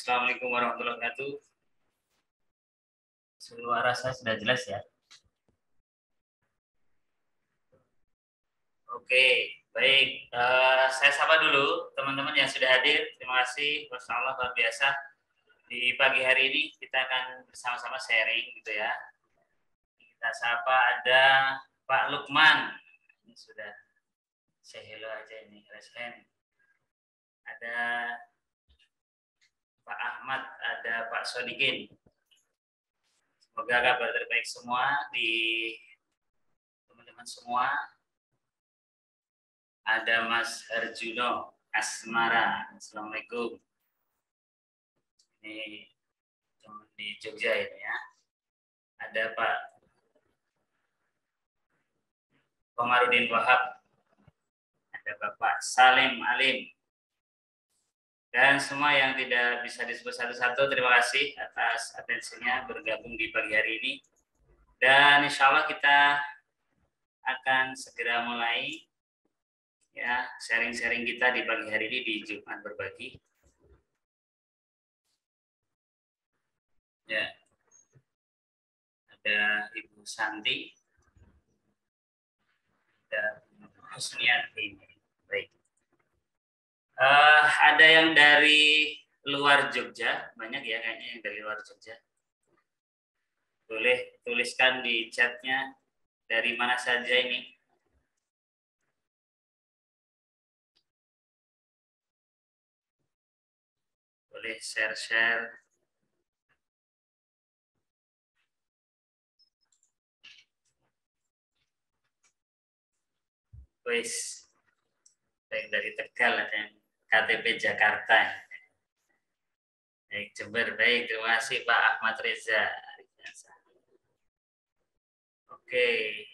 Assalamualaikum warahmatullahi wabarakatuh. Suara saya sudah jelas ya? Oke, baik. Saya sapa dulu teman-teman yang sudah hadir. Terima kasih, Masya Allah, luar biasa. Di pagi hari ini kita akan bersama-sama sharing gitu ya. Kita sapa ada Pak Lukman. Ini sudah say hello aja ini, raise hand. Ada Pak Ahmad, ada Pak Sodikin. Semoga kabar terbaik semua di teman-teman semua. Ada Mas Herjuno Asmara. Assalamualaikum. Ini teman di Jogja ini ya. Ada Pak Komarudin Wahab. Ada Bapak Salim Alim. Dan semua yang tidak bisa disebut satu-satu, terima kasih atas atensinya bergabung di pagi hari ini. Dan insya Allah kita akan segera mulai ya sharing-sharing kita di pagi hari ini di Jumat Berbagi. Ya, ada Ibu Santi, ada Husniati. Baik. Ada yang dari luar Jogja, banyak ya kayaknya yang dari luar Jogja. Boleh tuliskan di chatnya dari mana saja ini. Boleh share-share. Wis, baik dari Tegal ada yang KTP Jakarta. Baik, Jember, baik, terima kasih Pak Ahmad Reza. Oke.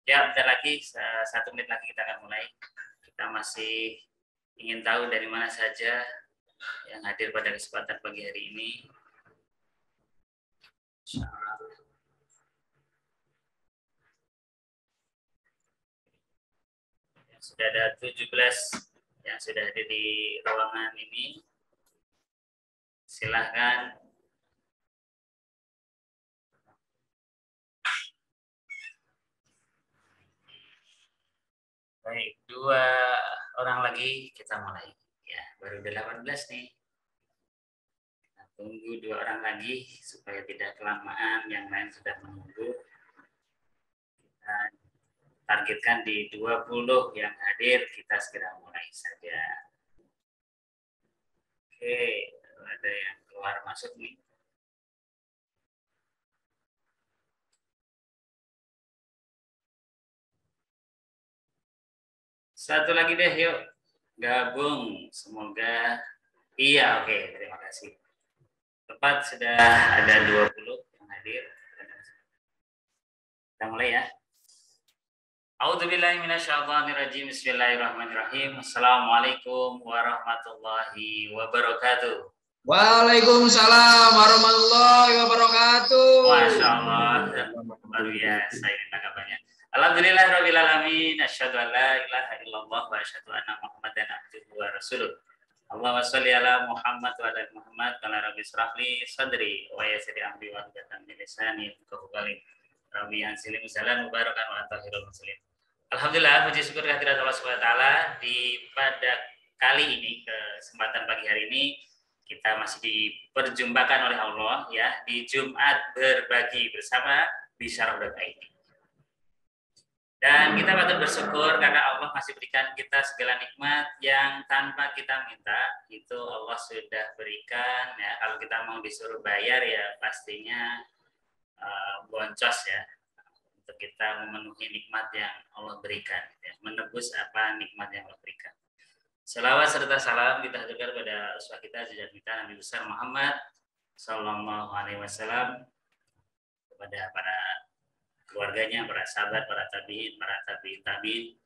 Ya, bentar lagi, 1 menit lagi kita akan mulai. Kita masih ingin tahu dari mana saja yang hadir pada kesempatan pagi hari ini. Sudah ada 17 yang sudah hadir di ruangan ini. Silahkan. Baik, 2 orang lagi kita mulai. Ya, baru 18 nih. Kita tunggu 2 orang lagi supaya tidak kelamaan, yang lain sudah menunggu. Kita targetkan di 20 yang hadir, kita segera mulai saja. Oke, ada yang keluar masuk nih. Satu lagi deh, yuk gabung. Semoga iya, oke, terima kasih. Tepat sudah ada 20 yang hadir. Kita mulai ya. A'udzubillahi minasyaitonirrajim. Bismillahirrahmanirrahim. Assalamualaikum warahmatullahi wabarakatuh. Waalaikumsalam warahmatullahi wabarakatuh. Masya Allah, luar biasa ini tanggapannya. Alhamdulillahirabbil alamin. Asyhadu an la ilaha illallah wa asyhadu anna Muhammadan abduhu wa rasuluh. Allahumma sholli ala Muhammad wa ala Muhammad. Qala rabbi shrah li sadri wa yassir li amri wahlul min lisani yafqahu qawli. Rabbi anzilni muzalan mubarakan wa antahirul muslim. Alhamdulillah, puji syukur kehadirat Allah Subhanahu wa taala di pada kali ini, kesempatan pagi hari ini kita masih diperjumpakan oleh Allah ya di Jumat Berbagi bersama di Syarah.id. Dan kita patut bersyukur karena Allah masih berikan kita segala nikmat yang tanpa kita minta, itu Allah sudah berikan ya. Kalau kita mau disuruh bayar ya pastinya boncos ya, untuk kita memenuhi nikmat yang Allah berikan ya, menebus apa nikmat yang Allah berikan. Selawat serta salam kita haturkan pada Rasul kita, junjungan kita Nabi besar Muhammad Sallallahu Alaihi Wasallam, kepada para keluarganya, para sahabat, para tabiin, para tabiin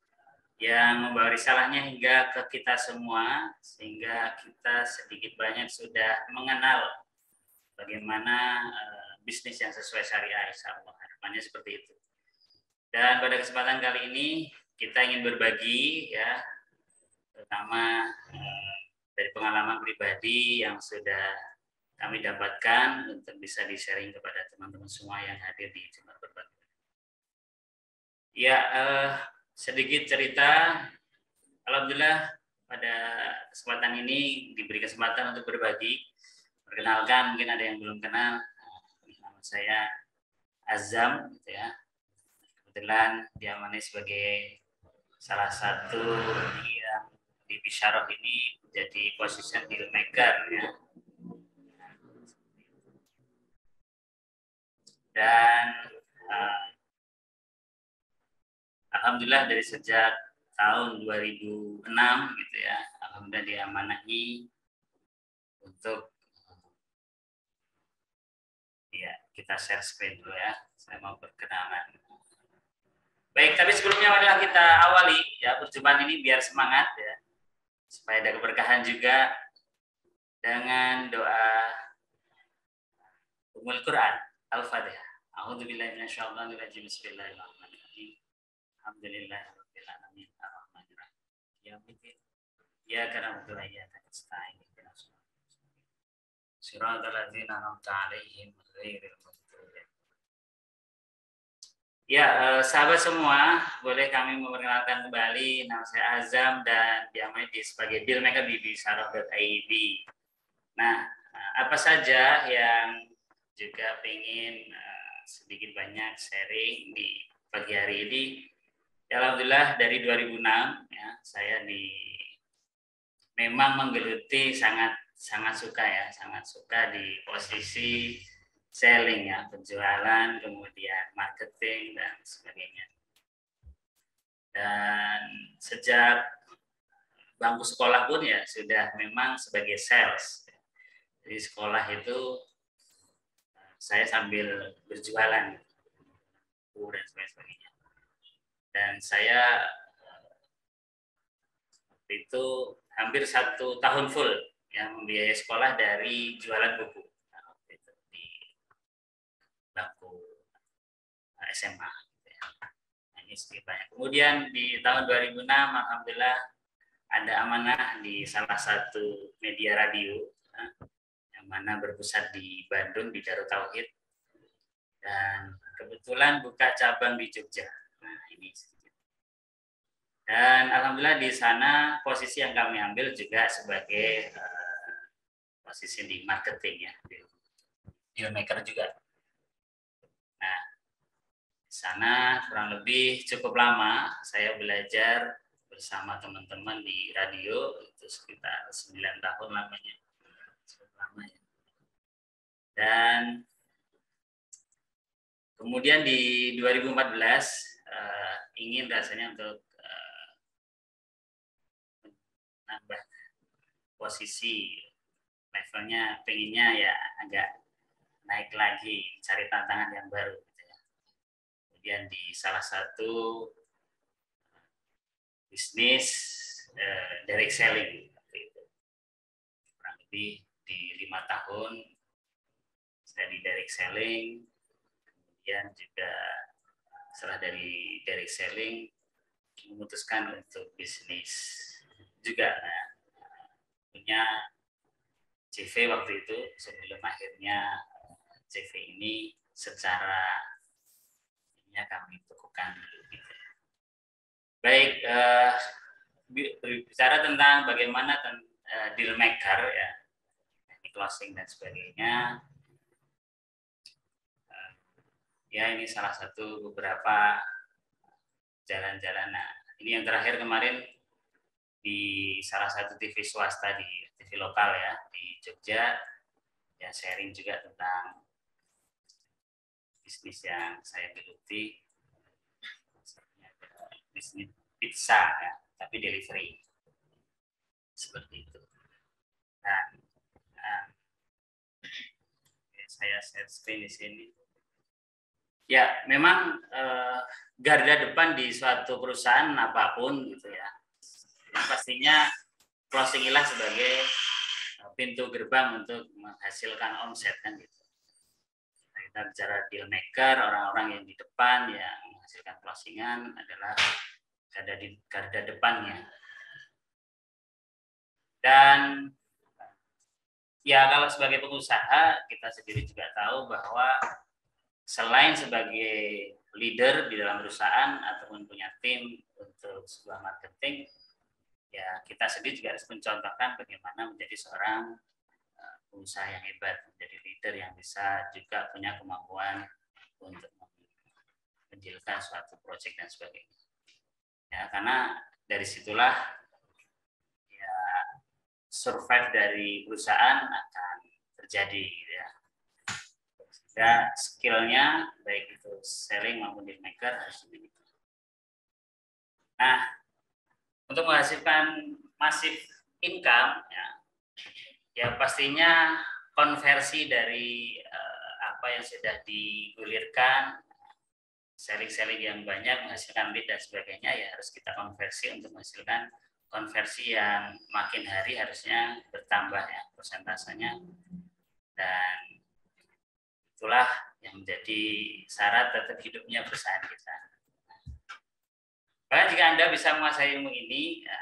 yang membawa risalahnya hingga ke kita semua, sehingga kita sedikit banyak sudah mengenal bagaimana bisnis yang sesuai syariah, insyaallah harapannya seperti itu. Dan pada kesempatan kali ini kita ingin berbagi ya, terutama pengalaman pribadi yang sudah kami dapatkan untuk bisa di-sharing kepada teman-teman semua yang hadir di Jumat Berbagi. Ya, sedikit cerita. Alhamdulillah pada kesempatan ini diberi kesempatan untuk berbagi. Perkenalkan, mungkin ada yang belum kenal. Nama saya Azam, gitu ya. Kebetulan diamani sebagai salah satu yang di Bisyarah ini menjadi posisi deal maker, ya. Dan alhamdulillah dari sejak tahun 2006 gitu ya, alhamdulillah diamanahi untuk ya kita share screen dulu ya. Saya mau perkenalan. Baik, tapi sebelumnya marilah kita awali ya perjumpaan ini biar semangat ya, supaya ada keberkahan juga dengan doa Ummul Quran Al-Fatihah. A'udzubillahi minasyaitonirrajim. Bismillahirrahmanirrahim. Alhamdulillahirabbil alamin arrahmanir rahim. Yaumiddin. Iyyaka na'budu wa iyyaka nasta'in. Shiratal ladzina an'amta 'alaihim ghairil maghdubi. Ya, sahabat semua, boleh kami memperkenalkan kembali. Nama saya Azam dan diamani sebagai deal maker di bisyarah.id. Nah, apa saja yang juga ingin sedikit banyak sharing di pagi hari ini. Ya, alhamdulillah dari 2006 ya saya memang menggeluti sangat suka di posisi selling ya, penjualan, kemudian marketing dan sebagainya. Dan sejak bangku sekolah pun ya sudah memang sebagai sales. Di sekolah itu saya sambil berjualan dan sebagainya. Dan saya itu hampir 1 tahun full yang membiayai sekolah dari jualan buku. Nah, itu di bangku SMA. Nah, ini sedikit banyak. Kemudian di tahun 2006 alhamdulillah ada amanah di salah satu media radio yang mana berpusat di Bandung di Darut Tauhid dan kebetulan buka cabang di Jogja. Nah, ini dan alhamdulillah di sana posisi yang kami ambil juga sebagai posisi di marketing ya, deal maker juga. Nah, di sana kurang lebih cukup lama saya belajar bersama teman-teman di radio itu sekitar 9 tahun lamanya. Cukup lama ya. Dan kemudian di 2014 ingin rasanya untuk nambah posisi levelnya, pengennya ya agak naik lagi, cari tantangan yang baru gitu ya. Kemudian di salah satu bisnis direct selling itu kurang lebih di 5 tahun saya di direct selling. Kemudian juga setelah dari direct selling memutuskan untuk bisnis juga. Nah, punya CV waktu itu sebelum akhirnya CV ini secara kami bukukan dulu gitu. Baik, bicara tentang bagaimana deal maker ya, closing dan sebagainya. Ya, ini salah satu beberapa jalan-jalan. Nah, ini yang terakhir kemarin di salah satu TV swasta di TV lokal ya di Jogja, ya sharing juga tentang bisnis yang saya geluti, bisnis pizza ya, tapi delivery seperti itu. Nah, saya share screen di sini. Ya, memang garda depan di suatu perusahaan apapun gitu ya, pastinya closing ilah sebagai pintu gerbang untuk menghasilkan omset kan gitu. Kita bicara deal maker, orang-orang yang di depan yang menghasilkan closingan adalah garda depannya. Dan ya kalau sebagai pengusaha kita sendiri juga tahu bahwa selain sebagai leader di dalam perusahaan ataupun punya tim untuk sebuah marketing, ya kita sendiri juga harus mencontohkan bagaimana menjadi seorang pengusaha yang hebat, menjadi leader yang bisa juga punya kemampuan untuk menjalankan suatu proyek dan sebagainya. Ya, karena dari situlah ya survive dari perusahaan akan terjadi, gitu ya. Sehingga skillnya baik itu selling maupun deal maker harus dimiliki. Nah, untuk menghasilkan massive income, ya pastinya konversi dari apa yang sudah digulirkan, selling yang banyak menghasilkan lead dan sebagainya, ya harus kita konversi untuk menghasilkan konversi yang makin hari harusnya bertambah ya persentasenya, dan itulah yang menjadi syarat tetap hidupnya perusahaan kita. Bahkan jika Anda bisa menguasai ilmu ini, ya,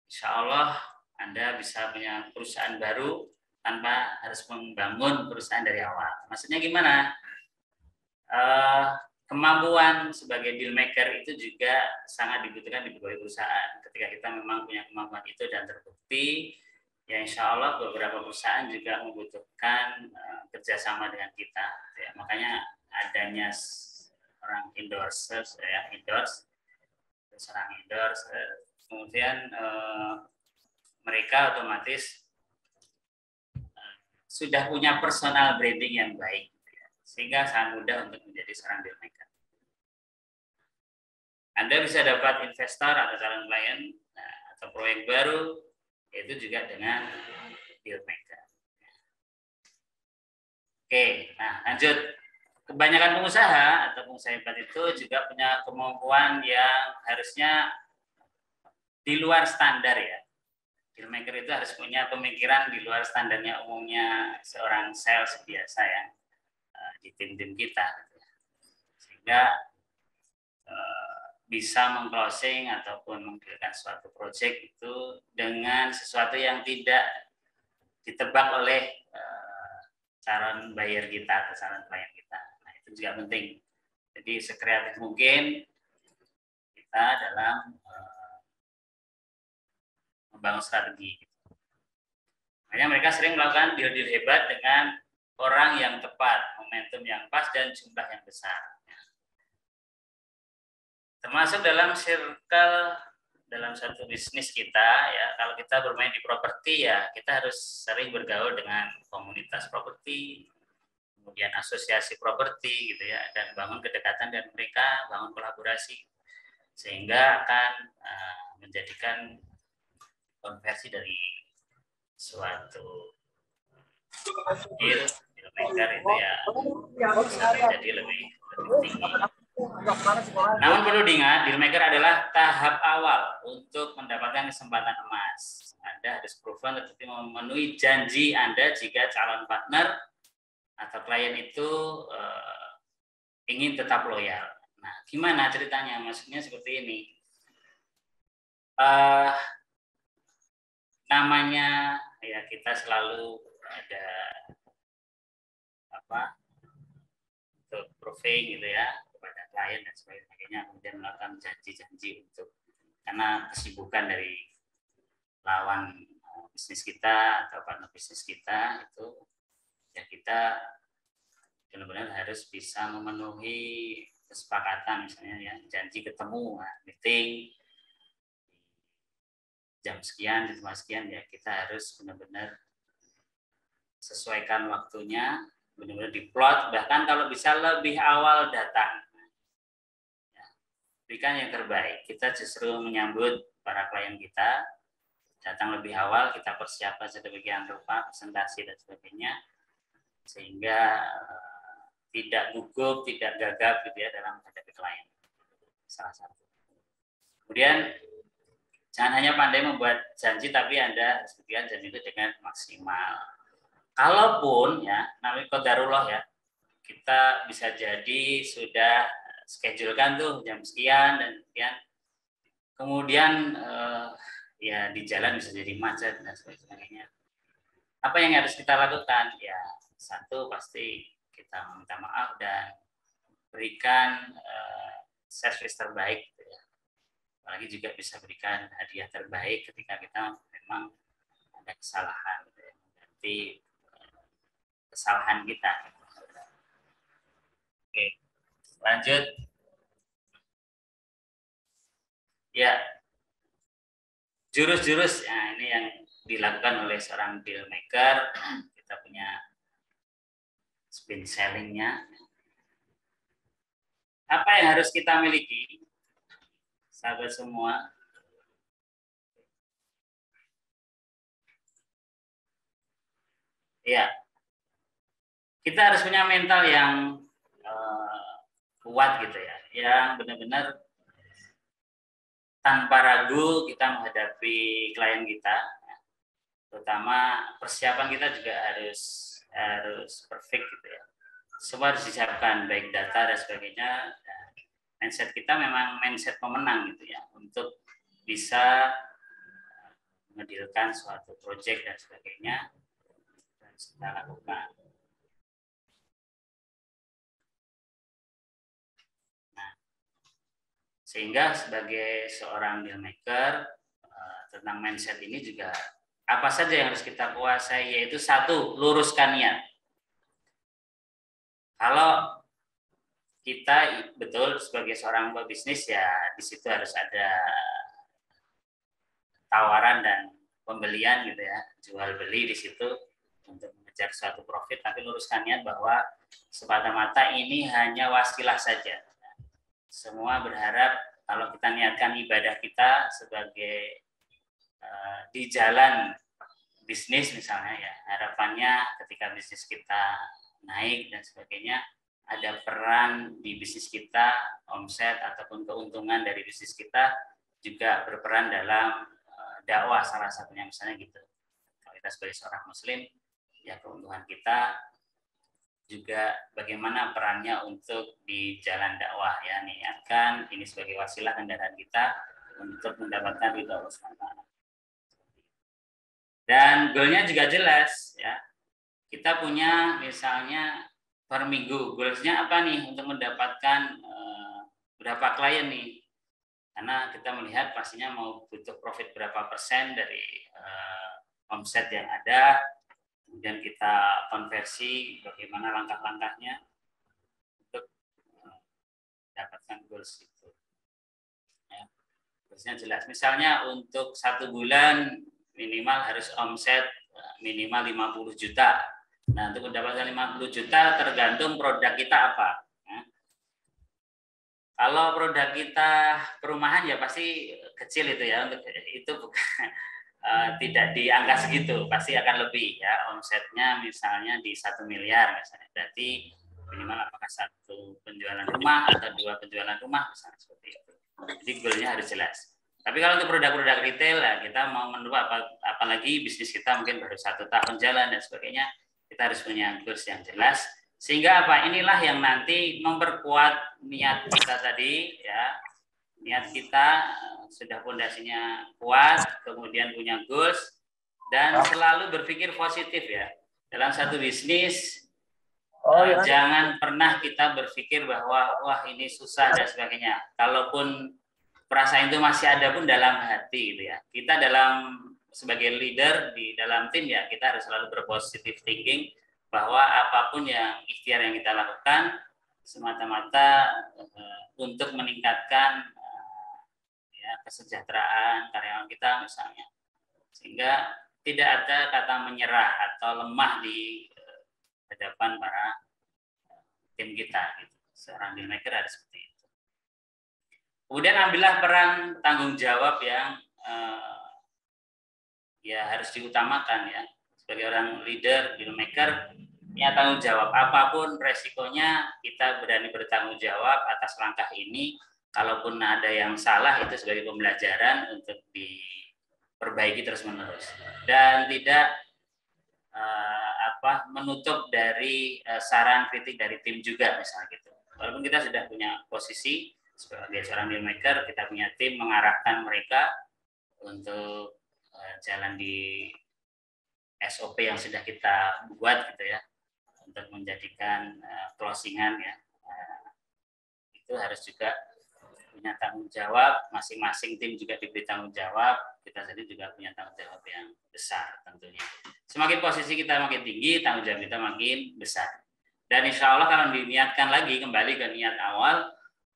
insya Allah Anda bisa punya perusahaan baru tanpa harus membangun perusahaan dari awal. Maksudnya gimana? Kemampuan sebagai deal maker itu juga sangat dibutuhkan di beberapa perusahaan. Ketika kita memang punya kemampuan itu dan terbukti, ya insya Allah beberapa perusahaan juga membutuhkan kerjasama dengan kita. Ya, makanya adanya orang endorse, kemudian mereka otomatis sudah punya personal branding yang baik, sehingga sangat mudah untuk menjadi seorang deal maker. Anda bisa dapat investor atau calon klien atau proyek baru, itu juga dengan deal maker. Oke, nah lanjut. Kebanyakan pengusaha atau pengusaha hebat itu juga punya kemampuan yang harusnya di luar standar ya. Deal maker itu harus punya pemikiran di luar standarnya umumnya seorang sales biasa ya, di tim-tim kita. Sehingga bisa meng-closing ataupun menghasilkan suatu proyek itu dengan sesuatu yang tidak ditebak oleh calon buyer kita atau calon klien kita. Nah, itu juga penting. Jadi sekreatif mungkin kita dalam membangun strategi. Makanya mereka sering melakukan deal-deal hebat dengan orang yang tepat, momentum yang pas, dan jumlah yang besar. Termasuk dalam circle dalam satu bisnis kita ya, kalau kita bermain di properti ya kita harus sering bergaul dengan komunitas properti, kemudian asosiasi properti gitu ya, dan bangun kedekatan dan mereka, bangun kolaborasi sehingga akan menjadikan konversi dari suatu deal maker itu ya jadi lebih tinggi. Namun perlu diingat, deal maker adalah tahap awal untuk mendapatkan kesempatan emas. Anda harus proven tetapi memenuhi janji Anda jika calon partner atau klien itu ingin tetap loyal. Nah, gimana ceritanya? Maksudnya seperti ini. Namanya ya kita selalu ada untuk proving gitu ya kepada klien dan sebagainya, kemudian melakukan janji-janji untuk, karena kesibukan dari lawan bisnis kita atau partner bisnis kita itu ya kita benar-benar harus bisa memenuhi kesepakatan, misalnya ya janji ketemu, meeting jam sekian, di tempat sekian, ya kita harus benar-benar sesuaikan waktunya, benar-benar diplot, bahkan kalau bisa lebih awal datang. Ya, berikan yang terbaik. Kita justru menyambut para klien kita, datang lebih awal, kita persiapkan sedemikian rupa, presentasi dan sebagainya, sehingga tidak gugup, tidak gagap gitu ya dalam menghadapi klien. Salah satu. Kemudian jangan hanya pandai membuat janji, tapi Anda harus berikan janji itu dengan maksimal. Kalaupun ya, namanya qadarullah ya, kita bisa jadi sudah schedulekan tuh jam sekian dan sekian, kemudian ya di jalan bisa jadi macet dan sebagainya. Apa yang harus kita lakukan? Ya, satu pasti kita minta maaf dan berikan servis terbaik, gitu ya. Apalagi juga bisa berikan hadiah terbaik ketika kita memang ada kesalahan, gitu ya. Berarti kesalahan kita. Oke, lanjut. Ya, jurus-jurus. Nah, ini yang dilakukan oleh seorang deal maker. Kita punya spin sellingnya. Apa yang harus kita miliki, sahabat semua? Ya, kita harus punya mental yang kuat gitu ya, yang benar-benar tanpa ragu kita menghadapi klien kita. Terutama persiapan kita juga harus perfect gitu ya. Semua harus disiapkan, baik data dan sebagainya. Mindset kita memang mindset pemenang gitu ya, untuk bisa mendirikan suatu proyek dan sebagainya, dan kita lakukan. Nah, sehingga sebagai seorang deal maker, tentang mindset ini juga apa saja yang harus kita kuasai, yaitu satu, luruskan niat. Kalau kita betul sebagai seorang pebisnis, ya di situ harus ada tawaran dan pembelian gitu ya, jual beli di situ untuk mengejar suatu profit, tapi luruskan niat bahwa semata-mata ini hanya wasilah saja. Semua berharap kalau kita niatkan ibadah kita sebagai di jalan bisnis misalnya ya, harapannya ketika bisnis kita naik dan sebagainya, ada peran di bisnis kita, omset ataupun keuntungan dari bisnis kita juga berperan dalam dakwah, salah satunya misalnya gitu. Kalau kita sebagai seorang muslim, ya keuntungan kita juga bagaimana perannya untuk di jalan dakwah, ya niatkan ini sebagai wasilah kendaraan kita untuk mendapatkan ridho Allah SWT. Dan goalnya juga jelas ya. Kita punya misalnya per minggu, goalsnya apa nih untuk mendapatkan berapa klien nih? Karena kita melihat pastinya mau butuh profit berapa persen dari omset yang ada, kemudian kita konversi bagaimana langkah-langkahnya untuk mendapatkan goals itu. Ya, goalsnya jelas. Misalnya untuk 1 bulan minimal harus omset minimal 50 juta. Nah, untuk mendapatkan 50 juta tergantung produk kita apa. Ya. Kalau produk kita perumahan ya pasti kecil itu ya, untuk itu bukan tidak di angka segitu, pasti akan lebih ya, omsetnya misalnya di 1 miliar misalnya. Berarti minimal apakah 1 penjualan rumah atau 2 penjualan rumah misalnya, seperti itu. Jadi goalnya harus jelas. Tapi kalau untuk produk-produk retail lah, kita mau menua apalagi bisnis kita mungkin baru 1 tahun jalan dan sebagainya, kita harus punya goals yang jelas. Sehingga apa? Inilah yang nanti memperkuat niat kita tadi ya. Niat kita sudah fondasinya kuat, kemudian punya goals dan selalu berpikir positif ya. Dalam satu bisnis jangan pernah kita berpikir bahwa wah ini susah dan sebagainya. Kalaupun perasaan itu masih ada pun dalam hati gitu ya. Kita dalam sebagai leader di dalam tim ya, kita harus selalu berpositif thinking bahwa apapun yang ikhtiar yang kita lakukan semata-mata untuk meningkatkan ya, kesejahteraan karyawan kita misalnya. Sehingga tidak ada kata menyerah atau lemah di hadapan para tim kita gitu. Seorang deal maker harus seperti itu. Kemudian ambillah peran tanggung jawab yang ya harus diutamakan ya. Sebagai orang leader, deal maker, ya tanggung jawab apapun resikonya, kita berani bertanggung jawab atas langkah ini. Kalaupun ada yang salah, itu sebagai pembelajaran untuk diperbaiki terus-menerus dan tidak menutup dari saran kritik dari tim juga misalnya gitu. Walaupun kita sudah punya posisi sebagai seorang deal maker, kita punya tim mengarahkan mereka untuk jalan di SOP yang sudah kita buat gitu ya untuk menjadikan closingan ya, itu harus juga punya tanggung jawab, masing-masing tim juga diberi tanggung jawab, kita sendiri juga punya tanggung jawab yang besar tentunya. Semakin posisi kita makin tinggi, tanggung jawab kita makin besar. Dan insya Allah kalau diniatkan lagi kembali ke niat awal,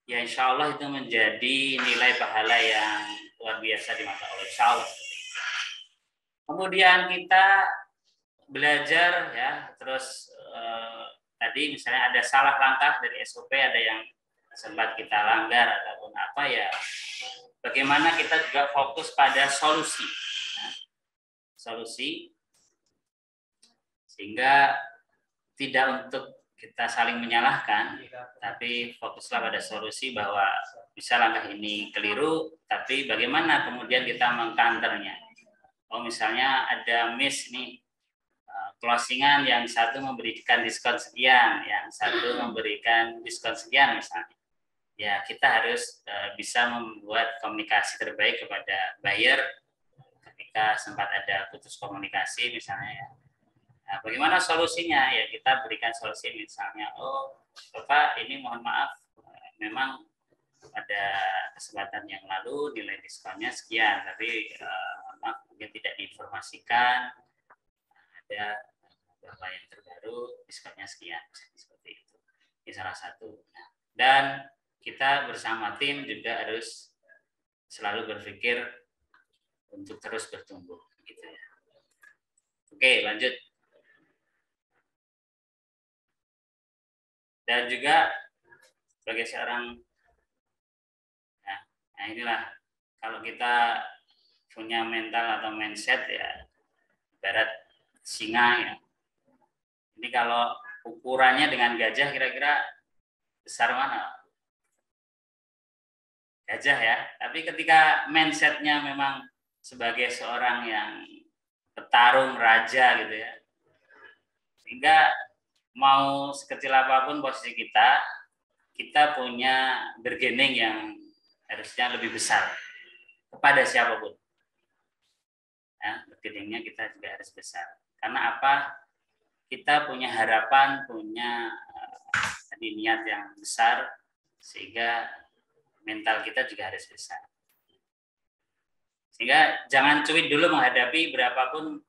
ya insya Allah itu menjadi nilai pahala yang luar biasa di mata Allah, insya Allah. Kemudian kita belajar ya, terus tadi misalnya ada salah langkah dari SOP, ada yang sempat kita langgar ataupun apa ya, bagaimana kita juga fokus pada solusi, solusi sehingga tidak untuk kita saling menyalahkan, tapi fokuslah pada solusi bahwa bisa langkah ini keliru, tapi bagaimana kemudian kita mengcounternya. Oh misalnya ada miss nih, closingan yang satu memberikan diskon sekian, yang satu memberikan diskon sekian misalnya. Ya kita harus bisa membuat komunikasi terbaik kepada buyer ketika sempat ada putus komunikasi misalnya ya. Nah, bagaimana solusinya? Ya kita berikan solusi misalnya, oh Bapak ini mohon maaf, memang pada kesempatan yang lalu nilai diskonnya sekian, tapi maaf mungkin tidak diinformasikan, ada beberapa yang terbaru diskonnya sekian, seperti itu. Ini salah satu. Nah, dan kita bersama tim juga harus selalu berpikir untuk terus bertumbuh, gitu ya. Oke, lanjut. Dan juga sebagai seorang, nah inilah kalau kita punya mental atau mindset ya, ibarat singa ya. Ini kalau ukurannya dengan gajah kira-kira besar mana? Gajah ya, tapi ketika mindsetnya memang sebagai seorang yang petarung raja gitu ya, sehingga mau sekecil apapun posisi kita punya bargaining yang harusnya lebih besar kepada siapapun. Ya, bargainingnya kita juga harus besar. Karena apa? Kita punya harapan, punya niat yang besar, sehingga mental kita juga harus besar. Sehingga jangan cuit dulu menghadapi berapapun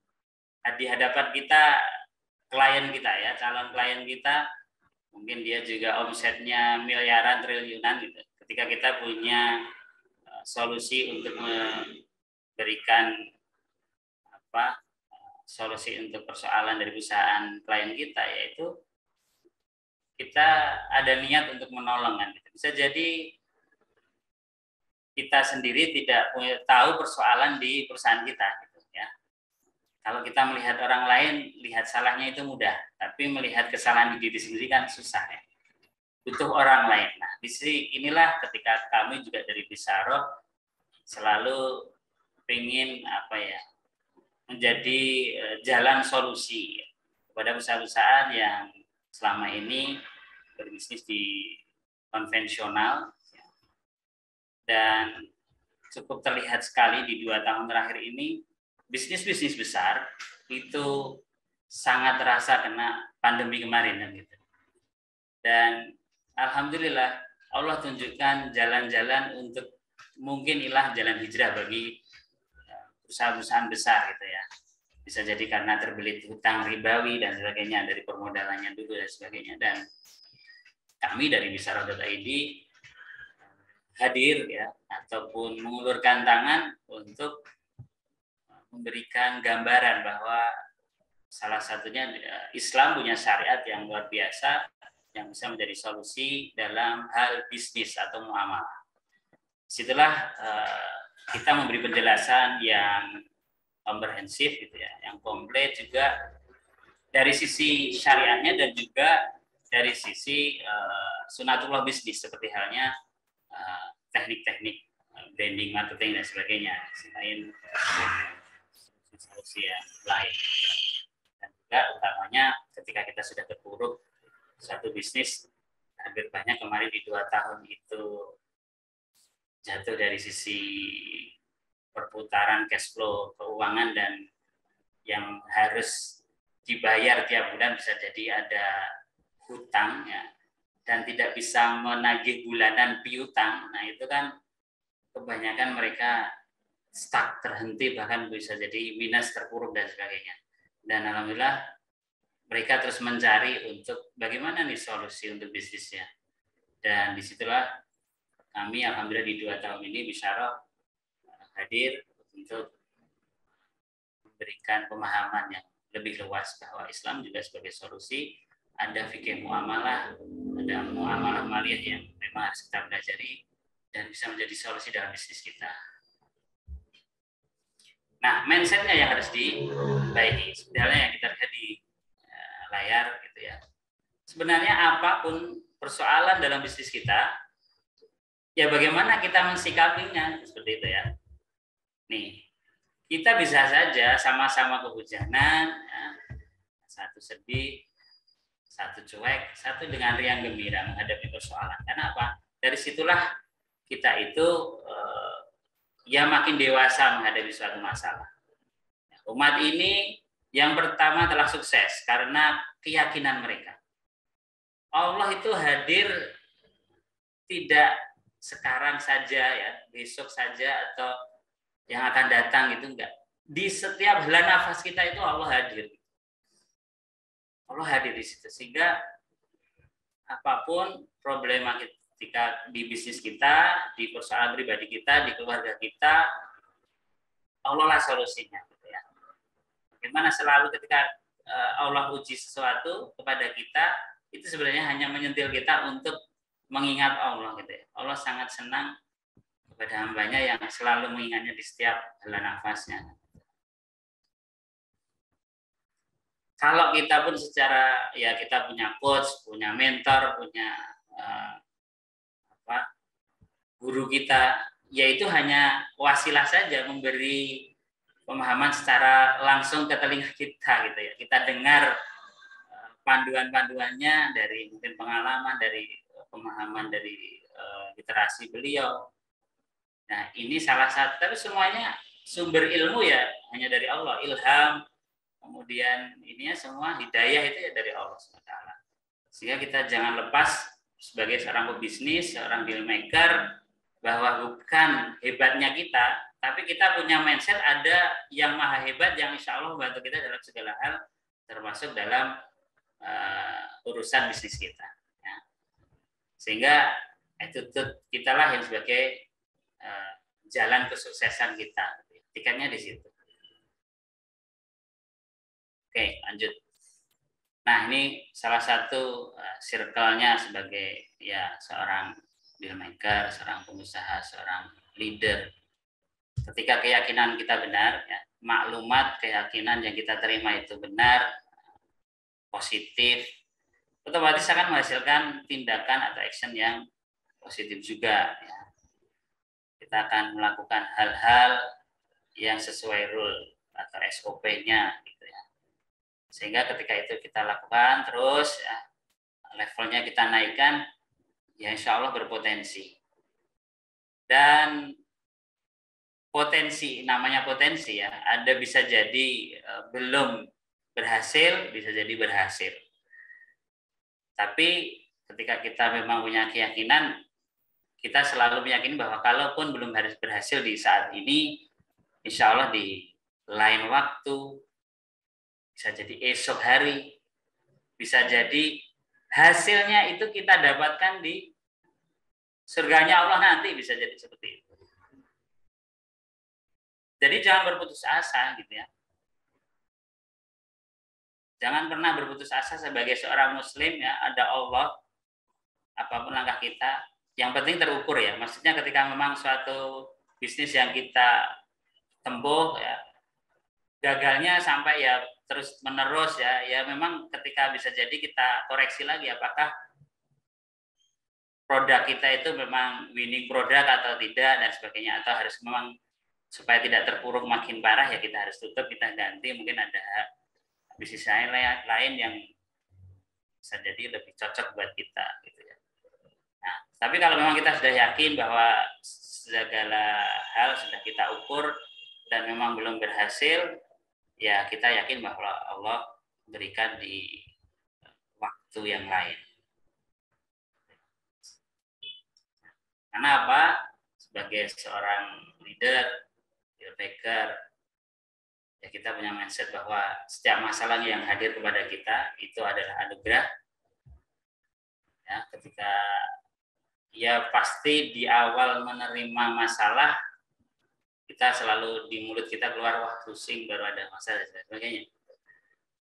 di hadapan kita, klien kita ya, calon klien kita, mungkin dia juga omsetnya miliaran, triliunan gitu. Ketika kita punya solusi untuk memberikan solusi untuk persoalan dari perusahaan klien kita, yaitu kita ada niat untuk menolong kan. Bisa jadi kita sendiri tidak tahu persoalan di perusahaan kita gitu ya. Kalau kita melihat orang lain, lihat salahnya itu mudah, tapi melihat kesalahan di diri sendiri kan susah ya. Butuh orang lain. Nah, di sini inilah ketika kami juga dari Bisaroh selalu ingin menjadi jalan solusi kepada perusahaan-perusahaan yang selama ini berbisnis di konvensional. Dan cukup terlihat sekali di 2 tahun terakhir ini, bisnis-bisnis besar itu sangat terasa kena pandemi kemarin kan gitu. Dan alhamdulillah Allah tunjukkan jalan-jalan untuk mungkin jalan hijrah bagi perusahaan-perusahaan besar gitu ya. Bisa jadi karena terbelit hutang ribawi dan sebagainya dari permodalannya dulu dan sebagainya. Dan kami dari Bisaroh.id hadir ya, ataupun mengulurkan tangan untuk memberikan gambaran bahwa salah satunya Islam punya syariat yang luar biasa yang bisa menjadi solusi dalam hal bisnis atau muamalah. Disitulah kita memberi penjelasan yang komprehensif gitu ya, yang komplit juga dari sisi syariatnya dan juga dari sisi sunatullah bisnis, seperti halnya teknik-teknik branding, marketing dan sebagainya, selain solusi yang lain. Dan juga utamanya ketika kita sudah terpuruk satu bisnis, hampir banyak kemarin di 2 tahun itu jatuh dari sisi perputaran cash flow keuangan dan yang harus dibayar tiap bulan, bisa jadi ada hutang ya, dan tidak bisa menagih bulanan piutang. Nah itu kan kebanyakan mereka stuck, terhenti, bahkan bisa jadi minus, terpuruk dan sebagainya. Dan alhamdulillah mereka terus mencari untuk bagaimana nih solusi untuk bisnisnya. Dan disitulah kami alhamdulillah di 2 tahun ini Bisyarah hadir untuk memberikan pemahaman yang lebih luas bahwa Islam juga sebagai solusi. Ada fikih muamalah, ada muamalah maliyah yang memang harus kita pelajari dan bisa menjadi solusi dalam bisnis kita. Nah, mindsetnya yang harus dibaiki. Sebenarnya yang kita lihat di layar gitu ya. Sebenarnya apapun persoalan dalam bisnis kita, ya bagaimana kita mensikapinya, seperti itu ya. Nih, kita bisa saja sama-sama kehujanan, ya, satu sedih, satu cuek, satu dengan riang gembira menghadapi persoalan. Kenapa? Dari situlah kita itu ya makin dewasa menghadapi suatu masalah. Umat ini yang pertama telah sukses karena keyakinan mereka. Allah itu hadir tidak sekarang saja ya, besok saja atau yang akan datang itu enggak. Di setiap helaan nafas kita itu Allah hadir. Allah hadir di situ, sehingga apapun problema ketika di bisnis kita, di persoalan pribadi kita, di keluarga kita, Allah lah solusinya. Gitu ya. Bagaimana selalu ketika Allah uji sesuatu kepada kita, itu sebenarnya hanya menyentil kita untuk mengingat Allah. Gitu ya. Allah sangat senang kepada hambanya yang selalu mengingatnya di setiap helaan nafasnya. Kalau kita pun secara ya kita punya coach, punya mentor, punya guru kita, yaitu hanya wasilah saja memberi pemahaman secara langsung ke telinga kita gitu ya. Kita dengar panduan-panduannya dari mungkin pengalaman, dari pemahaman dari literasi beliau. Nah ini salah satu, tapi semuanya sumber ilmu ya hanya dari Allah, ilham. Kemudian ininya semua hidayah itu ya dari Allah SWT. Sehingga kita jangan lepas sebagai seorang pebisnis, seorang deal maker, bahwa bukan hebatnya kita, tapi kita punya mindset ada yang maha hebat yang insya Allah membantu kita dalam segala hal, termasuk dalam urusan bisnis kita. Ya. Sehingga attitude kita lah yang sebagai jalan kesuksesan kita. Tiketnya di situ. Oke, lanjut. Nah, ini salah satu circle-nya sebagai ya seorang deal maker, seorang pengusaha, seorang leader. Ketika keyakinan kita benar, ya, maklumat keyakinan yang kita terima itu benar, positif, otomatis akan menghasilkan tindakan atau action yang positif juga. Ya. Kita akan melakukan hal-hal yang sesuai rule atau SOP-nya. Sehingga ketika itu kita lakukan terus ya, levelnya kita naikkan, ya insya Allah berpotensi. Dan potensi, namanya potensi ya, ada bisa jadi belum berhasil, bisa jadi berhasil. Tapi ketika kita memang punya keyakinan, kita selalu meyakini bahwa kalaupun belum harus berhasil di saat ini, insya Allah di lain waktu, bisa jadi esok hari, bisa jadi hasilnya itu kita dapatkan di surganya Allah nanti, bisa jadi seperti itu. Jadi jangan berputus asa gitu ya. Jangan pernah berputus asa sebagai seorang muslim ya, ada Allah, apapun langkah kita, yang penting terukur ya. Maksudnya ketika memang suatu bisnis yang kita tempuh ya, gagalnya sampai ya terus menerus ya memang ketika bisa jadi kita koreksi lagi apakah produk kita itu memang winning produk atau tidak dan sebagainya, atau harus memang supaya tidak terpuruk makin parah ya kita harus tutup, kita ganti, mungkin ada bisnis lain yang bisa jadi lebih cocok buat kita gitu ya. Nah, tapi kalau memang kita sudah yakin bahwa segala hal sudah kita ukur dan memang belum berhasil, ya kita yakin bahwa Allah berikan di waktu yang lain. Karena apa? Sebagai seorang leader, dealmaker, ya kita punya mindset bahwa setiap masalah yang hadir kepada kita itu adalah anugerah. Ya, ketika ya pasti di awal menerima masalah kita selalu di mulut kita keluar wah pusing baru ada masalah dan sebagainya.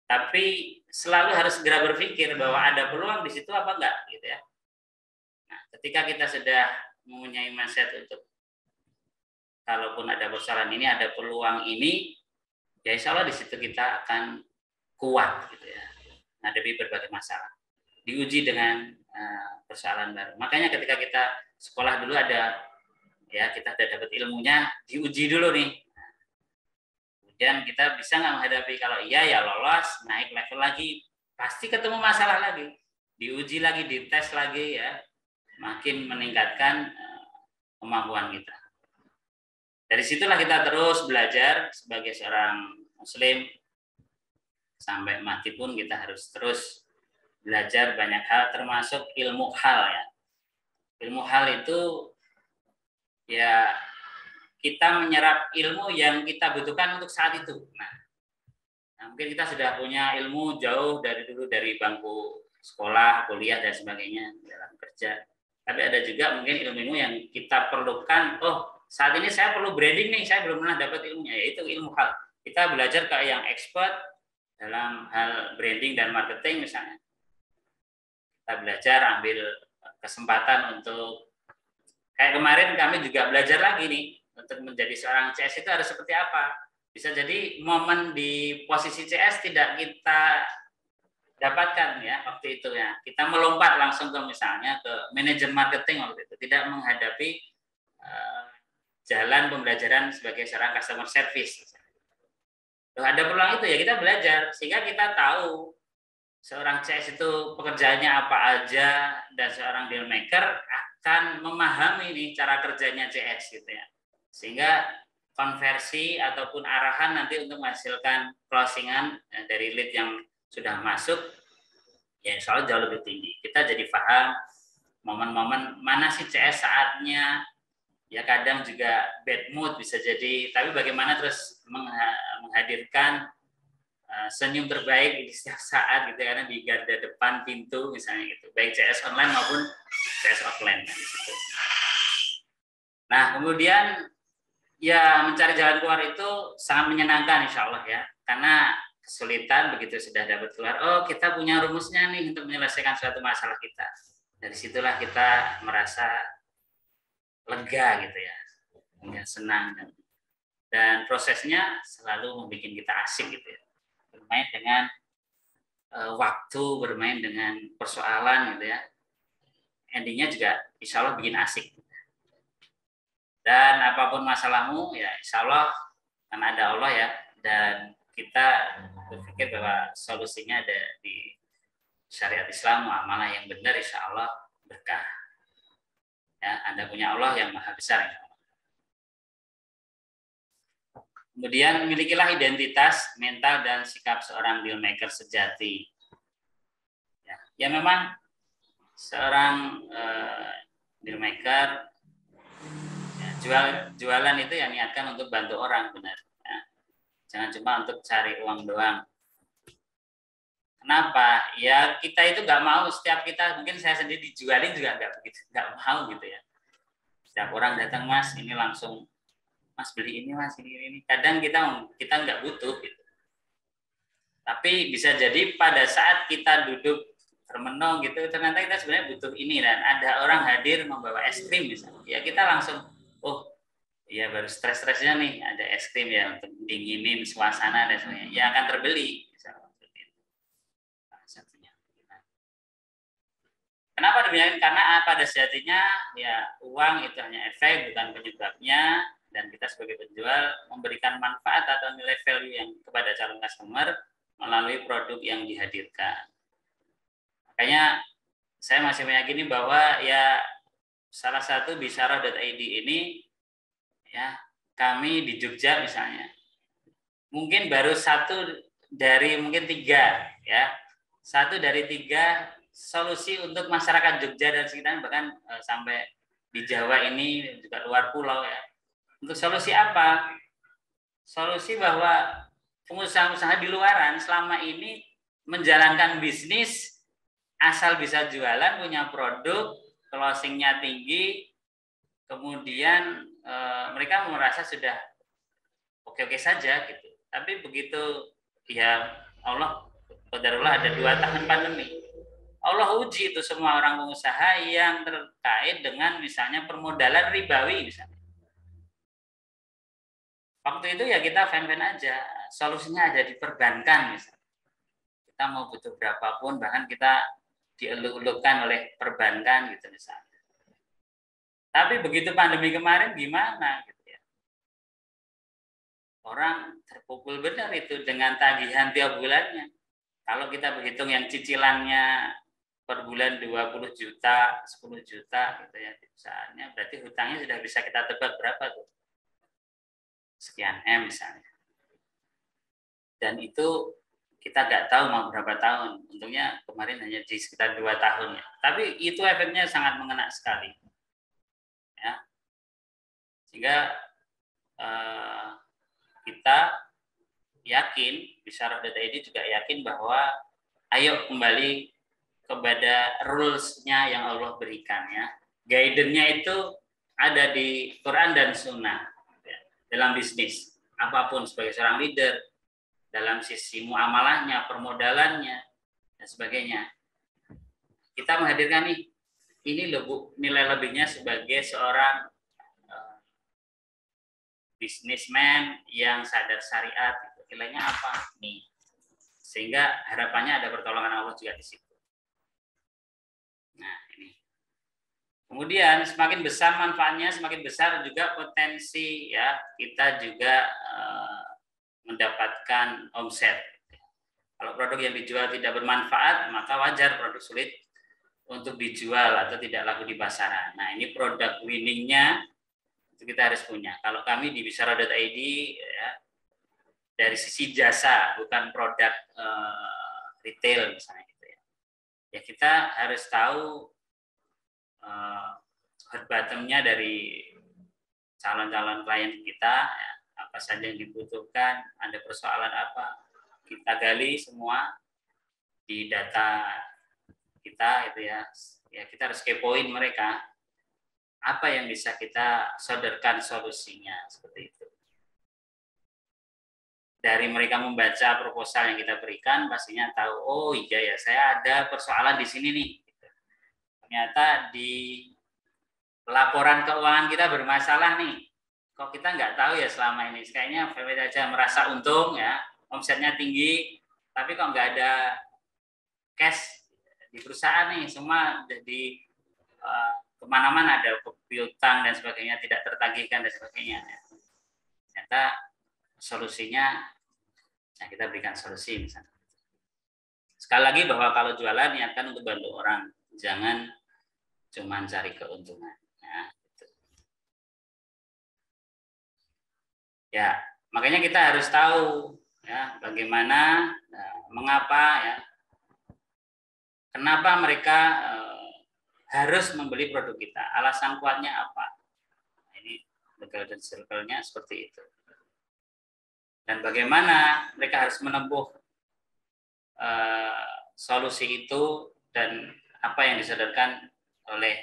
Tapi selalu harus segera berpikir bahwa ada peluang di situ apa enggak gitu ya. Nah, ketika kita sudah mempunyai mindset untuk kalaupun ada persoalan ini, ada peluang ini, ya insya Allah di situ kita akan kuat gitu ya, menghadapi berbagai masalah. Diuji dengan persoalan baru. Makanya ketika kita sekolah dulu ada, ya kita sudah dapat ilmunya, diuji dulu nih. Kemudian kita bisa nggak menghadapi, kalau iya ya lolos, naik level lagi, pasti ketemu masalah lagi. Diuji lagi, dites lagi ya, makin meningkatkan kemampuan kita. Dari situlah kita terus belajar sebagai seorang muslim, sampai mati pun kita harus terus belajar banyak hal, termasuk ilmu hal ya. Ilmu hal itu ya kita menyerap ilmu yang kita butuhkan untuk saat itu. Nah, mungkin kita sudah punya ilmu jauh dari dulu, dari bangku sekolah, kuliah dan sebagainya dalam kerja. Tapi ada juga mungkin ilmu-ilmu yang kita perlukan. Oh, saat ini saya perlu branding nih, saya belum pernah dapat ilmunya, yaitu ilmu hal. Kita belajar ke yang expert dalam hal branding dan marketing misalnya. Kita belajar ambil kesempatan untuk, kayak kemarin kami juga belajar lagi nih, untuk menjadi seorang CS itu harus seperti apa. Bisa jadi momen di posisi CS tidak kita dapatkan ya waktu itu ya. Kita melompat langsung ke misalnya ke manajer marketing waktu itu, tidak menghadapi jalan pembelajaran sebagai seorang customer service. Loh, ada peluang itu ya kita belajar sehingga kita tahu seorang CS itu pekerjaannya apa aja, dan seorang dealmaker akan memahami nih cara kerjanya CS gitu ya. Sehingga konversi ataupun arahan nanti untuk menghasilkan closingan dari lead yang sudah masuk ya insya Allah jauh lebih tinggi. Kita jadi paham momen-momen mana sih CS saatnya, ya kadang juga bad mood bisa jadi, tapi bagaimana terus menghadirkan senyum terbaik di setiap saat gitu, karena di garda depan pintu misalnya gitu, baik CS online maupun CS offline. Nah kemudian ya mencari jalan keluar itu sangat menyenangkan insya Allah ya, karena kesulitan begitu sudah dapat keluar, oh kita punya rumusnya nih untuk menyelesaikan suatu masalah kita. Dari situlah kita merasa lega gitu ya, senang, dan prosesnya selalu membuat kita asik gitu ya, bermain dengan waktu, bermain dengan persoalan gitu ya, endingnya juga insya Allah bikin asik. Dan apapun masalahmu ya insya Allah karena ada Allah ya, dan kita berpikir bahwa solusinya ada di syariat Islam, muamalah yang benar insya Allah berkah. Ya, Anda punya Allah yang maha besar insya Allah. Kemudian milikilah identitas, mental dan sikap seorang dealmaker sejati. Ya memang seorang dealmaker jualan itu ya niatkan untuk bantu orang, benar ya. Jangan cuma untuk cari uang doang. Kenapa? Ya kita itu nggak mau setiap kita, mungkin saya sendiri dijualin juga nggak mau gitu ya. Setiap orang datang, mas ini langsung mas beli ini mas ini. Kadang kita nggak butuh gitu. Tapi bisa jadi pada saat kita duduk termenung gitu, ternyata kita sebenarnya butuh ini, dan ada orang hadir membawa es krim misalnya. Ya kita langsung, oh ya baru stres-stresnya nih ada es krim ya untuk dinginin suasana dan sebagainya, ya akan terbeli misalnya. Kenapa demikian? Karena pada sejatinya ya uang itu hanya efek bukan penyebabnya, dan kita sebagai penjual memberikan manfaat atau nilai value yang kepada calon customer melalui produk yang dihadirkan. Makanya saya masih meyakini bahwa ya salah satu bisyarah.id ini ya, kami di Jogja misalnya mungkin baru satu dari mungkin 3 ya, 1 dari 3 solusi untuk masyarakat Jogja dan sekitarnya, bahkan sampai di Jawa ini juga luar pulau ya. Untuk solusi apa? Solusi bahwa pengusaha-pengusaha di luaran selama ini menjalankan bisnis asal bisa jualan, punya produk, closingnya tinggi, kemudian mereka merasa sudah oke-oke saja gitu. Tapi begitu ya Allah, qadarullah ada 2 tahun pandemi, Allah uji itu semua orang pengusaha yang terkait dengan misalnya permodalan ribawi misalnya. Waktu itu ya kita fan-fan aja, solusinya ada di perbankan misalnya. Kita mau butuh berapapun, bahkan kita dieluk-elukkan oleh perbankan gitu misalnya. Tapi begitu pandemi kemarin gimana gitu ya. Orang terpukul benar itu dengan tagihan tiap bulannya. Kalau kita berhitung yang cicilannya per bulan 20 juta, 10 juta gitu ya perusahaannya, berarti hutangnya sudah bisa kita tebak berapa tuh? Sekian M misalnya. Dan itu kita nggak tahu mau berapa tahun. Untungnya kemarin hanya di sekitar 2 tahun ya. Tapi itu efeknya sangat mengena sekali. Ya. Sehingga kita yakin, Bisyarah.id juga yakin bahwa ayo kembali kepada rules-nya yang Allah berikan ya. Guidance-nya itu ada di Quran dan Sunnah ya. Dalam bisnis apapun, sebagai seorang leader, dalam sisi muamalahnya, permodalannya dan sebagainya. Kita menghadirkan nih, ini nilai lebihnya sebagai seorang bisnismen yang sadar syariat, nilainya apa nih? Sehingga harapannya ada pertolongan Allah juga di situ. Nah, ini. Kemudian semakin besar manfaatnya, semakin besar juga potensi ya kita juga mendapatkan omset. Kalau produk yang dijual tidak bermanfaat, maka wajar produk sulit untuk dijual atau tidak laku di pasaran. Nah, ini produk winningnya itu kita harus punya. Kalau kami di Bisyarah.id ya, dari sisi jasa, bukan produk retail misalnya gitu ya. Ya kita harus tahu hot bottom-nya dari calon-calon klien kita, ya, apa saja yang dibutuhkan, ada persoalan apa, kita gali semua di data kita itu ya. Ya kita harus kepoin mereka, apa yang bisa kita sodorkan solusinya seperti itu. Dari mereka membaca proposal yang kita berikan, pastinya tahu, oh iya ya, saya ada persoalan di sini nih. Ternyata di laporan keuangan kita bermasalah nih. Kok kita nggak tahu ya selama ini? Kayaknya Febri aja merasa untung ya, omsetnya tinggi, tapi kok nggak ada cash di perusahaan nih, semua di kemana-mana ada piutang dan sebagainya, tidak tertagihkan dan sebagainya. Ternyata solusinya, nah kita berikan solusi misalnya. Sekali lagi bahwa kalau jualan niatkan untuk bantu orang, jangan cuma cari keuntungan. Ya, makanya kita harus tahu ya bagaimana, mengapa ya, kenapa mereka harus membeli produk kita, alasan kuatnya apa. Ini golden circle-nya seperti itu. Dan bagaimana mereka harus menempuh solusi itu dan apa yang disodorkan oleh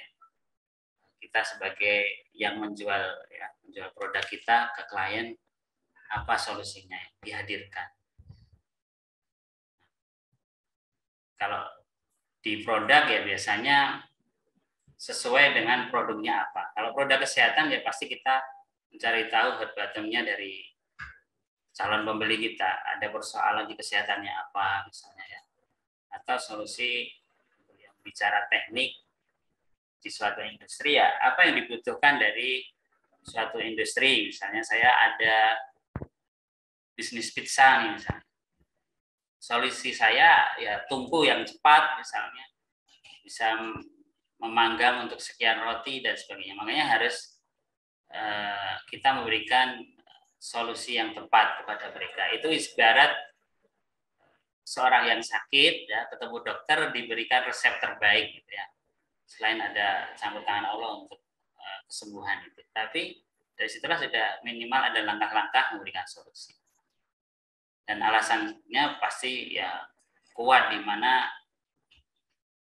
kita sebagai yang menjual ya, menjual produk kita ke klien, apa solusinya yang dihadirkan. Kalau di produk ya biasanya sesuai dengan produknya apa. Kalau produk kesehatan ya pasti kita mencari tahu hot bottom-nya dari calon pembeli kita, ada persoalan di kesehatannya apa misalnya ya, atau solusi yang bicara teknik di suatu industri ya, apa yang dibutuhkan dari suatu industri. Misalnya saya ada bisnis pizza nih misalnya, solusi saya ya tungku yang cepat misalnya, bisa memanggang untuk sekian roti dan sebagainya. Makanya harus kita memberikan solusi yang tepat kepada mereka. Itu ibarat seorang yang sakit ya ketemu dokter diberikan resep terbaik gitu ya. Selain ada campur tangan Allah untuk kesembuhan itu. Tapi dari situlah sudah minimal ada langkah-langkah memberikan solusi. Dan alasannya pasti ya kuat, di mana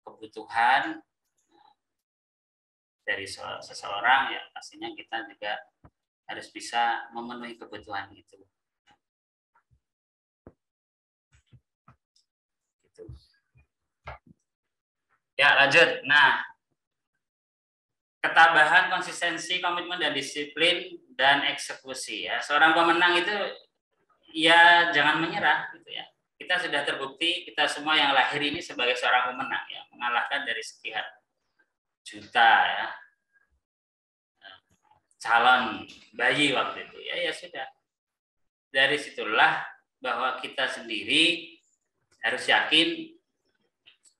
kebutuhan dari seseorang ya pastinya kita juga harus bisa memenuhi kebutuhan itu. Gitu. Ya lanjut. Nah, ketabahan, konsistensi, komitmen dan disiplin dan eksekusi ya. Seorang pemenang itu ya jangan menyerah gitu ya. Kita sudah terbukti, kita semua yang lahir ini sebagai seorang pemenang ya, mengalahkan dari sekian juta ya calon bayi waktu itu ya. Ya sudah, dari situlah bahwa kita sendiri harus yakin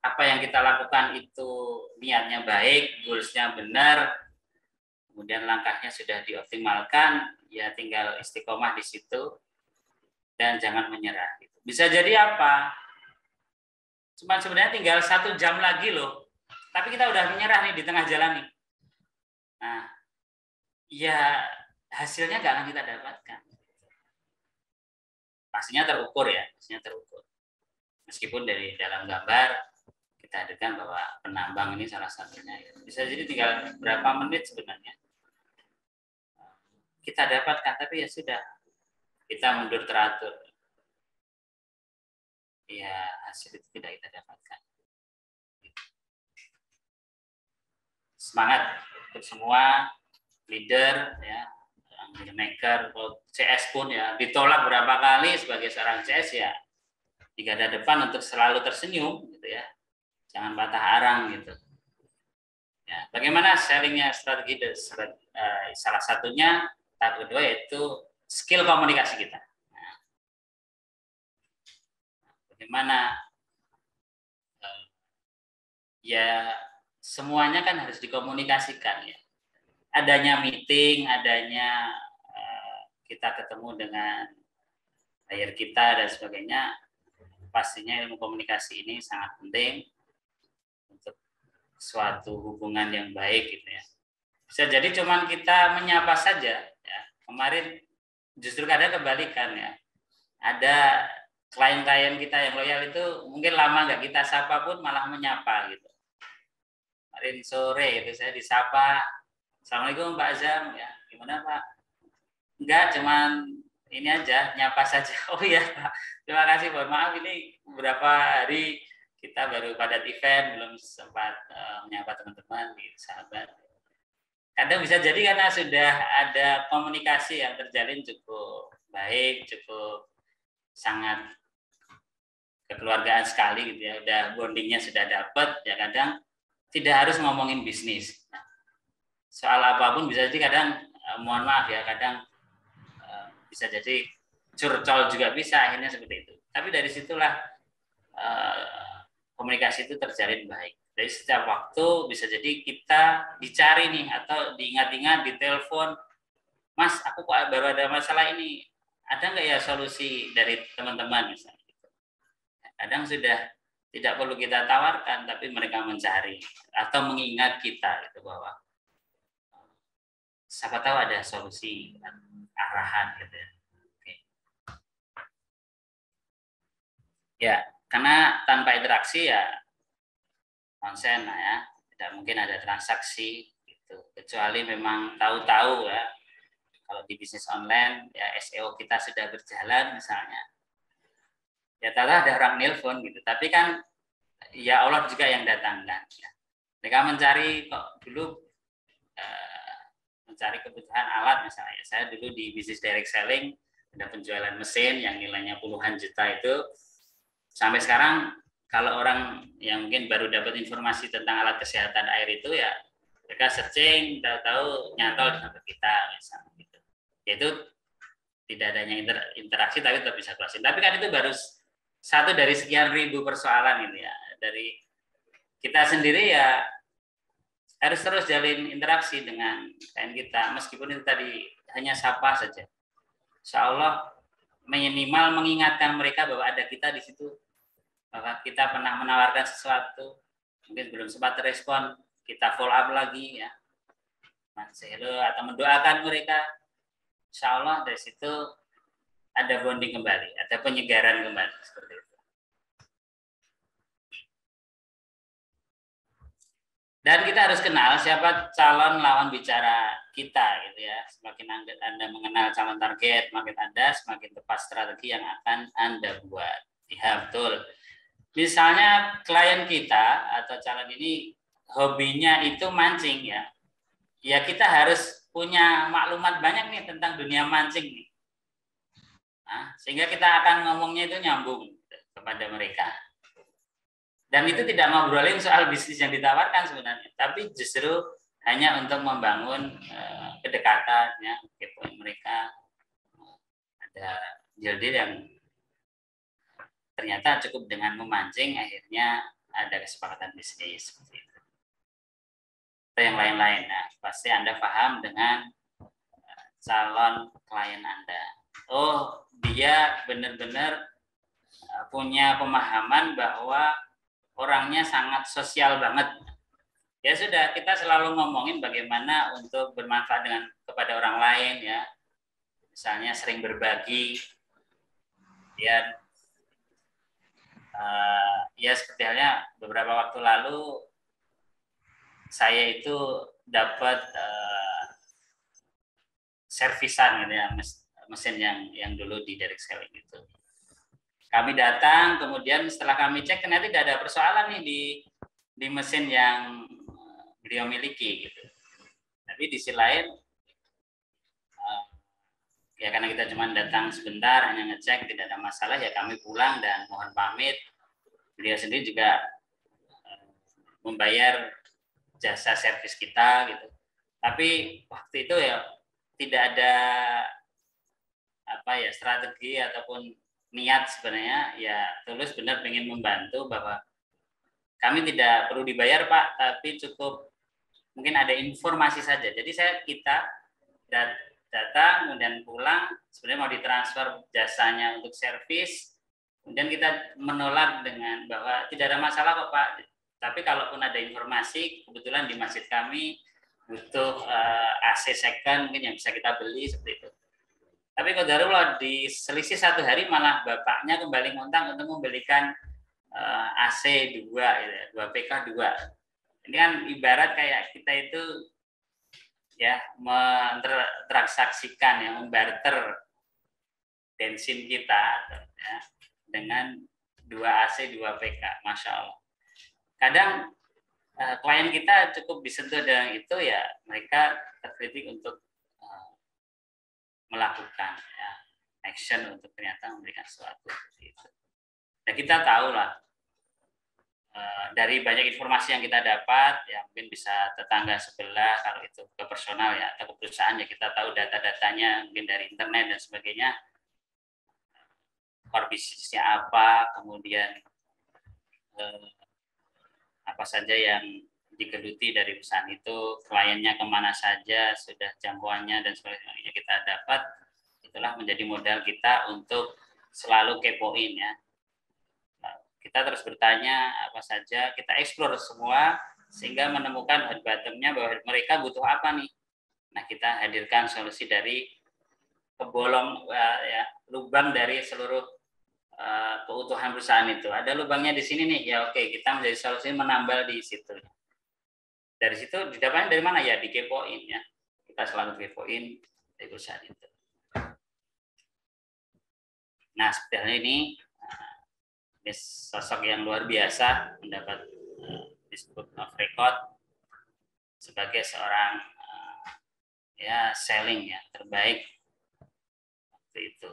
apa yang kita lakukan itu niatnya baik, goalsnya benar, kemudian langkahnya sudah dioptimalkan, ya tinggal istiqomah di situ dan jangan menyerah. Bisa jadi apa? Cuma sebenarnya tinggal 1 jam lagi loh, tapi kita udah menyerah nih di tengah jalan nih. Nah, ya hasilnya nggak akan kita dapatkan. Pastinya terukur ya, pastinya terukur. Meskipun dari dalam gambar kita hadirkan bahwa penambang ini salah satunya. Bisa jadi tinggal berapa menit sebenarnya kita dapatkan, tapi ya sudah, kita mundur teratur. Ya hasil itu tidak kita dapatkan. Semangat untuk semua leader ya, maker, CS pun ya ditolak berapa kali sebagai seorang CS ya di garda depan untuk selalu tersenyum gitu ya, jangan patah arang gitu ya. Bagaimana sellingnya strategi, salah satunya tahap kedua yaitu skill komunikasi kita. Nah, bagaimana ya semuanya kan harus dikomunikasikan ya. Adanya meeting, adanya kita ketemu dengan buyer kita dan sebagainya, pastinya ilmu komunikasi ini sangat penting untuk suatu hubungan yang baik gitu ya. Bisa jadi cuman kita menyapa saja ya. Kemarin justru kadang kebalikan ya. Ada klien-klien kita yang loyal itu mungkin lama nggak kita sapa pun malah menyapa gitu. Kemarin sore itu saya disapa, "Assalamualaikum Pak Azam," ya, "Gimana Pak?" "Enggak, cuman ini aja, nyapa saja." "Oh iya Pak, terima kasih, mohon maaf ini beberapa hari kita baru padat event, belum sempat menyapa teman-teman, sahabat." Kadang bisa jadi karena sudah ada komunikasi yang terjalin cukup baik, cukup sangat kekeluargaan sekali gitu ya, udah bondingnya sudah dapat ya, kadang tidak harus ngomongin bisnis. Soal apapun bisa jadi kadang, mohon maaf ya, kadang bisa jadi curcol juga bisa, akhirnya seperti itu. Tapi dari situlah komunikasi itu terjalin baik. Dari setiap waktu bisa jadi kita dicari nih atau diingat-ingat, ditelepon, "Mas, aku kok baru ada masalah ini, ada nggak ya solusi dari teman-teman?" misalnya. Kadang sudah tidak perlu kita tawarkan, tapi mereka mencari atau mengingat kita gitu, bahwa siapa tahu ada solusi, arahan gitu ya. Oke. Ya, karena tanpa interaksi ya konsen ya, tidak mungkin ada transaksi gitu. Kecuali memang tahu-tahu ya, kalau di bisnis online ya SEO kita sudah berjalan misalnya, ya tahu ada orang nelpon gitu, tapi kan ya Allah juga yang datangkan ya. Mereka mencari kok dulu mencari kebutuhan alat misalnya. Saya dulu di bisnis direct selling ada penjualan mesin yang nilainya puluhan juta itu, sampai sekarang kalau orang yang mungkin baru dapat informasi tentang alat kesehatan air itu ya mereka searching, tahu-tahu nyantol di HP kita misalnya gitu. Itu tidak adanya interaksi tapi tetap bisa closing. Tapi kan itu baru satu dari sekian ribu persoalan ini ya. Dari kita sendiri ya harus terus jalin interaksi dengan klien kita, meskipun itu tadi hanya sapa saja. insya Allah minimal mengingatkan mereka bahwa ada kita di situ, bahwa kita pernah menawarkan sesuatu, mungkin belum sempat respon, kita follow up lagi ya, atau mendoakan mereka, insya Allah dari situ ada bonding kembali, ada penyegaran kembali seperti itu. Dan kita harus kenal siapa calon lawan bicara kita gitu ya. Semakin Anda mengenal calon target, makin Anda semakin tepat strategi yang akan Anda buat. Ya, betul. Misalnya klien kita atau calon ini hobinya itu mancing ya. Ya kita harus punya maklumat banyak nih tentang dunia mancing nih. Nah, sehingga kita akan ngomongnya itu nyambung kepada mereka. Dan itu tidak ngobrolin soal bisnis yang ditawarkan sebenarnya, tapi justru hanya untuk membangun kedekatannya, kepoin mereka. Ada deal-deal yang ternyata cukup dengan memancing, akhirnya ada kesepakatan bisnis seperti itu. Atau yang lain-lain. Nah, pasti Anda paham dengan calon klien Anda. Oh, dia benar-benar punya pemahaman bahwa orangnya sangat sosial banget. Ya sudah, kita selalu ngomongin bagaimana untuk bermanfaat kepada orang lain ya. Misalnya sering berbagi. Ya seperti halnya beberapa waktu lalu saya itu dapat servisan gitu ya, mesin yang dulu di direct selling gitu. Kami datang, kemudian setelah kami cek ternyata tidak ada persoalan nih di mesin yang beliau miliki gitu. Tapi di sisi lain ya karena kita cuma datang sebentar hanya ngecek tidak ada masalah ya kami pulang dan mohon pamit. Beliau sendiri juga membayar jasa servis kita gitu. Tapi waktu itu ya tidak ada strategi ataupun niat sebenarnya ya tulus benar ingin membantu bahwa kami tidak perlu dibayar Pak, tapi cukup mungkin ada informasi saja. Jadi kita datang kemudian pulang sebenarnya mau ditransfer jasanya untuk servis, kemudian kita menolak dengan bahwa tidak ada masalah kok Pak. Tapi kalaupun ada informasi kebetulan di masjid kami butuh AC second mungkin yang bisa kita beli seperti itu. Tapi qadarullah di selisih 1 hari malah bapaknya kembali ngontang untuk membelikan AC 2 PK 2. Ini kan ibarat kayak kita itu ya mentransaksikan ya, membarter bensin kita ya, dengan 2 AC 2 PK, Masya Allah. Kadang klien kita cukup disentuh dengan itu ya mereka terkritik untuk melakukan ya, action untuk ternyata memberikan sesuatu gitu. Dan kita tahu lah dari banyak informasi yang kita dapat ya mungkin bisa tetangga sebelah kalau itu ke personal ya atau ke perusahaan ya kita tahu data-datanya mungkin dari internet dan sebagainya, core bisnisnya apa, kemudian apa saja yang digeluti dari perusahaan itu, kliennya kemana saja, sudah jangkauannya dan sebagainya kita dapat. Itulah menjadi modal kita untuk selalu kepoin ya. Kita terus bertanya apa saja, kita explore semua sehingga menemukan hot bottomnya bahwa mereka butuh apa nih. Nah kita hadirkan solusi dari lubang dari seluruh keutuhan perusahaan itu. Ada lubangnya di sini nih, ya oke kita menjadi solusi menambal di situ. Dari situ didapatnya dari mana ya? Dikepoin ya. Kita selalu kepoin dari perusahaan itu. Nah sebenarnya ini sosok yang luar biasa mendapat disebut off record sebagai seorang selling ya terbaik waktu itu.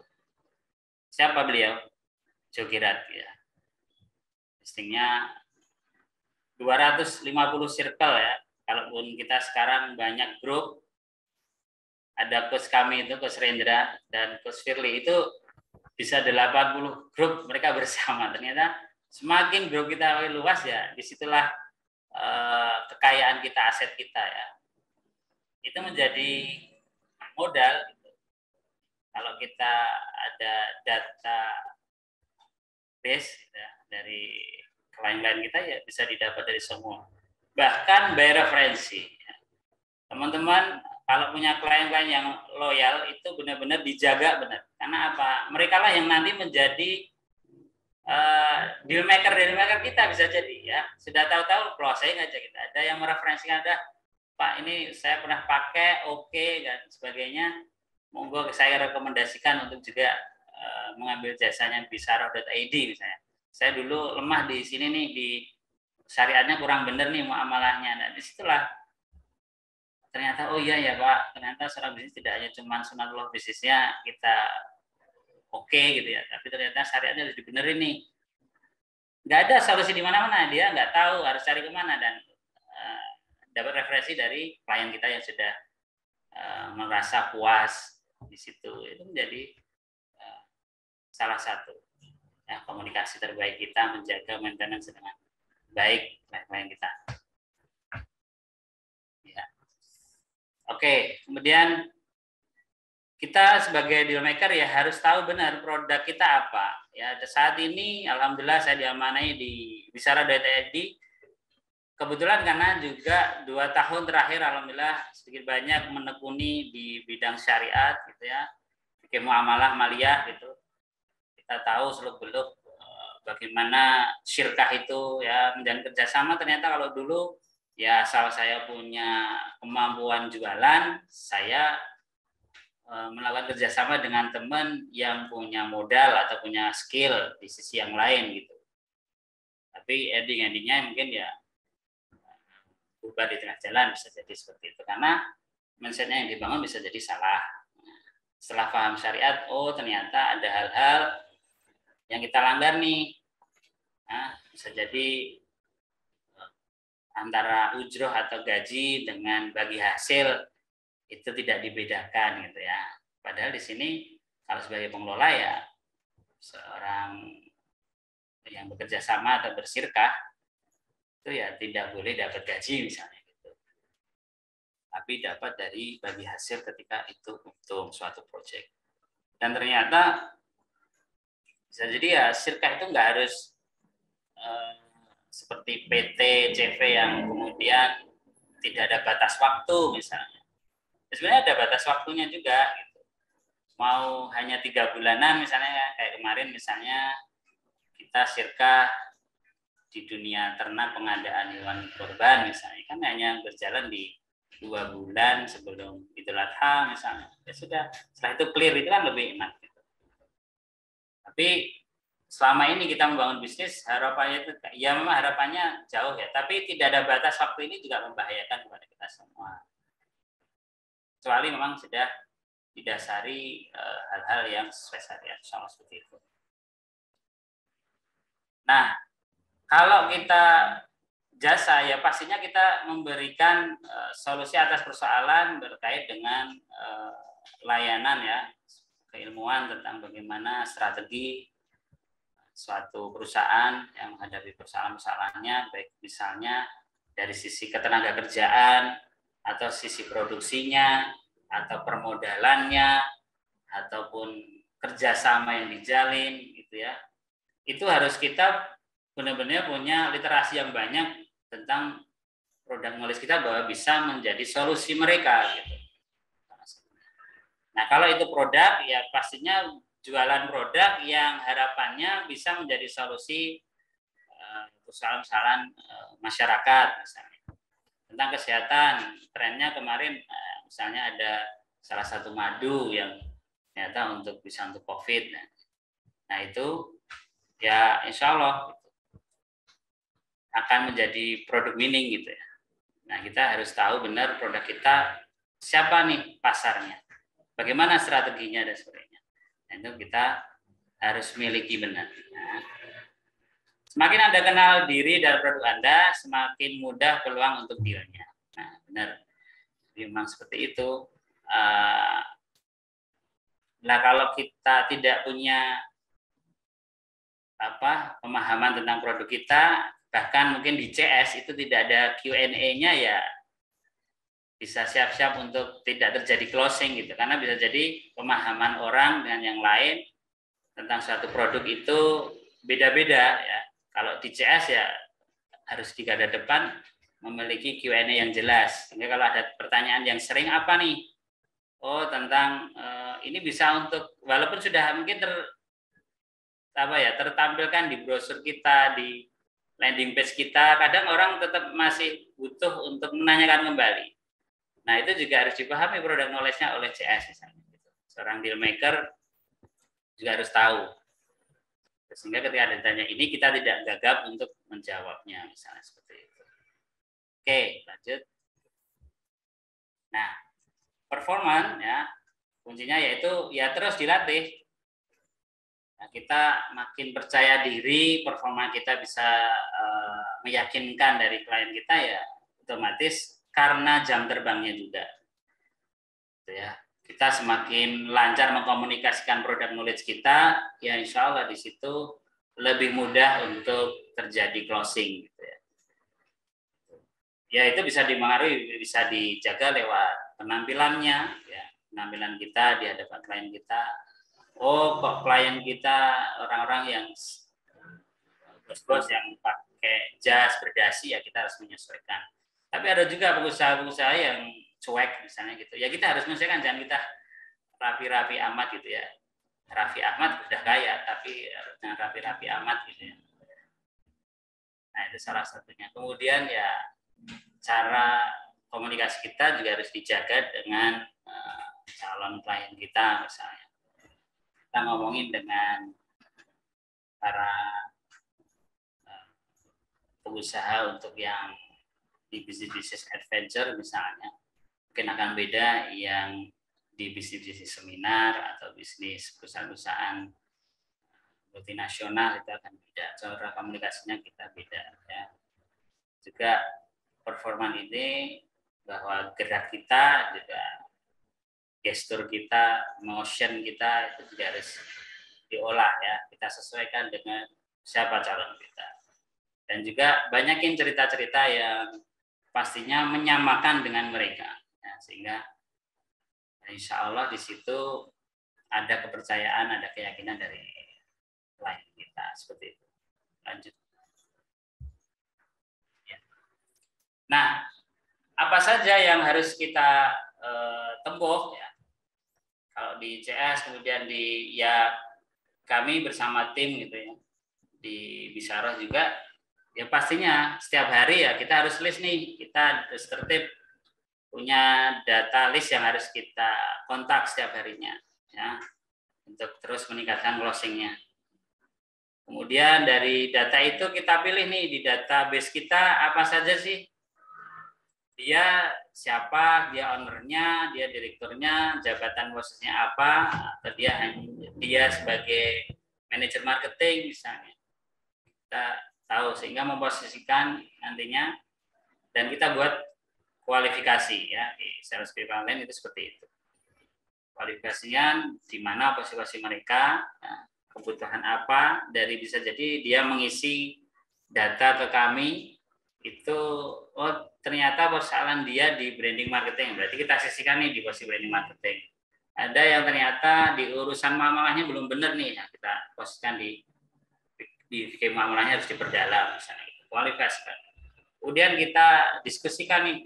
Siapa beliau? Jogirat ya. Listingnya 250 circle ya. Kalaupun kita sekarang banyak grup, ada coach kami itu, coach Rendra dan coach Firly itu bisa 80 grup mereka bersama. Ternyata semakin grup kita luas ya, disitulah kekayaan kita, aset kita ya. Itu menjadi modal. kalau kita ada data base ya, dari klien-klien kita ya bisa didapat dari semua. Bahkan by referensi. Teman-teman kalau punya klien-klien yang loyal itu benar-benar dijaga benar. Karena apa? Mereka lah yang nanti menjadi deal maker kita bisa jadi ya. Sudah tahu-tahu closing aja kita. Ada yang mereferensikan, ada Pak ini saya pernah pakai, oke, dan sebagainya. Monggo saya rekomendasikan untuk juga mengambil jasanya Bisarah.id misalnya. Saya dulu lemah di sini nih, di syariatnya kurang bener nih muamalahnya. Dan disitulah ternyata oh iya ya Pak, ternyata seorang bisnis tidak hanya cuma sunatullah bisnisnya kita oke gitu ya, tapi ternyata syariatnya harus dibenerin nih. Nggak ada solusi di mana-mana, dia nggak tahu harus cari kemana, dan dapat referensi dari klien kita yang sudah merasa puas di situ. Itu menjadi salah satu ya, komunikasi terbaik kita, menjaga maintenance dengan baik klien kita. Ya. Oke, kemudian kita sebagai deal maker ya harus tahu benar produk kita apa. Ya, saat ini alhamdulillah saya diamanai di Bisarah.id. Kebetulan karena juga 2 tahun terakhir alhamdulillah sedikit banyak menekuni di bidang syariat gitu ya. Bikin muamalah maliyah gitu. Kita tahu seluk-beluk bagaimana syirkah itu ya menjalin kerjasama. Ternyata kalau dulu ya asal saya punya kemampuan jualan, saya melakukan kerjasama dengan teman yang punya modal atau punya skill di sisi yang lain gitu. Tapi ending-endingnya mungkin ya berubah di tengah jalan, bisa jadi seperti itu. Karena mindsetnya yang dibangun bisa jadi salah. Setelah paham syariat, oh ternyata ada hal-hal yang kita langgar nih. Nah, bisa jadi antara ujroh atau gaji dengan bagi hasil itu tidak dibedakan gitu ya. Padahal di sini kalau sebagai pengelola ya seorang yang bekerja sama atau bersirkah itu ya tidak boleh dapat gaji misalnya gitu. Tapi dapat dari bagi hasil ketika itu untuk suatu proyek. Dan ternyata bisa jadi ya sirkah itu nggak harus seperti PT, CV yang kemudian tidak ada batas waktu misalnya. Sebenarnya ada batas waktunya juga gitu. Mau hanya 3 bulanan misalnya kayak kemarin misalnya kita sirkah di dunia ternak pengadaan hewan kurban misalnya kan hanya berjalan di 2 bulan sebelum Idul Adha misalnya. Ya sudah, setelah itu clear itu kan lebih enak gitu. Tapi selama ini kita membangun bisnis harapannya itu ya memang harapannya jauh ya, tapi tidak ada batas waktu ini juga membahayakan kepada kita semua. Kecuali memang sudah didasari hal-hal yang sesuai syariat, sama seperti itu. Nah, kalau kita jasa ya pastinya kita memberikan solusi atas persoalan berkait dengan layanan ya, keilmuan tentang bagaimana strategi suatu perusahaan yang menghadapi persoalan-persoalannya, baik misalnya dari sisi ketenaga kerjaan atau sisi produksinya atau permodalannya ataupun kerjasama yang dijalin gitu ya. Itu harus kita benar-benar punya literasi yang banyak tentang produk knowledge kita bahwa bisa menjadi solusi mereka gitu. Nah, kalau itu produk ya pastinya jualan produk yang harapannya bisa menjadi solusi persoalan-persoalan masyarakat misalnya. Tentang kesehatan, trennya kemarin misalnya ada salah satu madu yang ternyata bisa untuk COVID. Nah, itu ya insya Allah akan menjadi produk winning gitu ya. Nah, kita harus tahu benar produk kita siapa nih pasarnya, bagaimana strateginya dan sebagainya. Nah, itu kita harus miliki benar. Nah, semakin Anda kenal diri dan produk Anda, semakin mudah peluang untuk dealnya. Nah, benar. Memang seperti itu. Nah, kalau kita tidak punya pemahaman tentang produk kita, bahkan mungkin di CS itu tidak ada Q&A-nya ya bisa siap-siap untuk tidak terjadi closing gitu, karena bisa jadi pemahaman orang dengan yang lain tentang suatu produk itu beda-beda ya. Kalau di CS ya harus di garda depan memiliki Q&A yang jelas. Sehingga kalau ada pertanyaan yang sering apa nih? Oh, tentang ini bisa untuk walaupun sudah mungkin tertampilkan di brosur kita, di landing page kita, kadang orang tetap masih butuh untuk menanyakan kembali. Nah, itu juga harus dipahami produk knowledge-nya oleh CS misalnya. Seorang deal maker juga harus tahu. Sehingga ketika ada ditanya ini, kita tidak gagap untuk menjawabnya, misalnya seperti itu. Oke, lanjut. Nah, performan ya, kuncinya yaitu ya terus dilatih. Nah, kita makin percaya diri, performa kita bisa meyakinkan dari klien kita ya, otomatis karena jam terbangnya juga, gitu ya. Kita semakin lancar mengkomunikasikan produk knowledge kita, ya insya Allah di situ lebih mudah untuk terjadi closing, gitu ya. Ya itu bisa dipengaruhi, bisa dijaga lewat penampilannya, ya penampilan kita di hadapan klien kita. Oh kok klien kita orang-orang yang bos-bos yang pakai jas berdasi, ya kita harus menyesuaikan. Tapi ada juga pengusaha-pengusaha yang cuek misalnya gitu. Ya kita harus menyesuaikan, jangan kita rapi-rapi amat gitu ya. Raffi Ahmad udah kaya, tapi jangan rapi-rapi amat gitu ya. Nah itu salah satunya. Kemudian ya cara komunikasi kita juga harus dijaga dengan calon klien kita misalnya. Kita ngomongin dengan para pengusaha untuk yang di bisnis adventure misalnya, mungkin akan beda yang di bisnis seminar atau bisnis perusahaan-perusahaan multinasional, itu akan beda. Cara komunikasinya kita beda ya. Juga performan ini bahwa gerak kita juga, gestur kita, motion kita itu juga harus diolah ya. Kita sesuaikan dengan siapa calon kita. Dan juga banyakin cerita-cerita yang pastinya menyamakan dengan mereka, ya, sehingga insya Allah di situ ada kepercayaan, ada keyakinan dari klien kita seperti itu. Lanjut. Ya. Nah, apa saja yang harus kita tempuh ya? Kalau di CS kemudian di ya kami bersama tim gitu ya di Bisyarah juga. Ya pastinya setiap hari ya kita harus list nih, kita harus tertib punya data list yang harus kita kontak setiap harinya ya untuk terus meningkatkan closingnya. Kemudian dari data itu kita pilih nih di database kita apa saja sih, dia siapa, dia ownernya, dia direkturnya, jabatan posisinya apa, atau dia sebagai manajer marketing misalnya. Kita tahu sehingga memposisikan nantinya, dan kita buat kualifikasi ya di sales equivalent itu seperti itu. Kualifikasinya di mana posisi mereka, ya, kebutuhan apa, dari bisa jadi dia mengisi data ke kami itu, oh ternyata persoalan dia di branding marketing, berarti kita sisihkan nih di posisi branding marketing. Ada yang ternyata di urusan muamalahnya belum benar nih, ya, kita posisikan di muamalahnya harus diperdalam misalnya, kualifikasikan. Kemudian kita diskusikan nih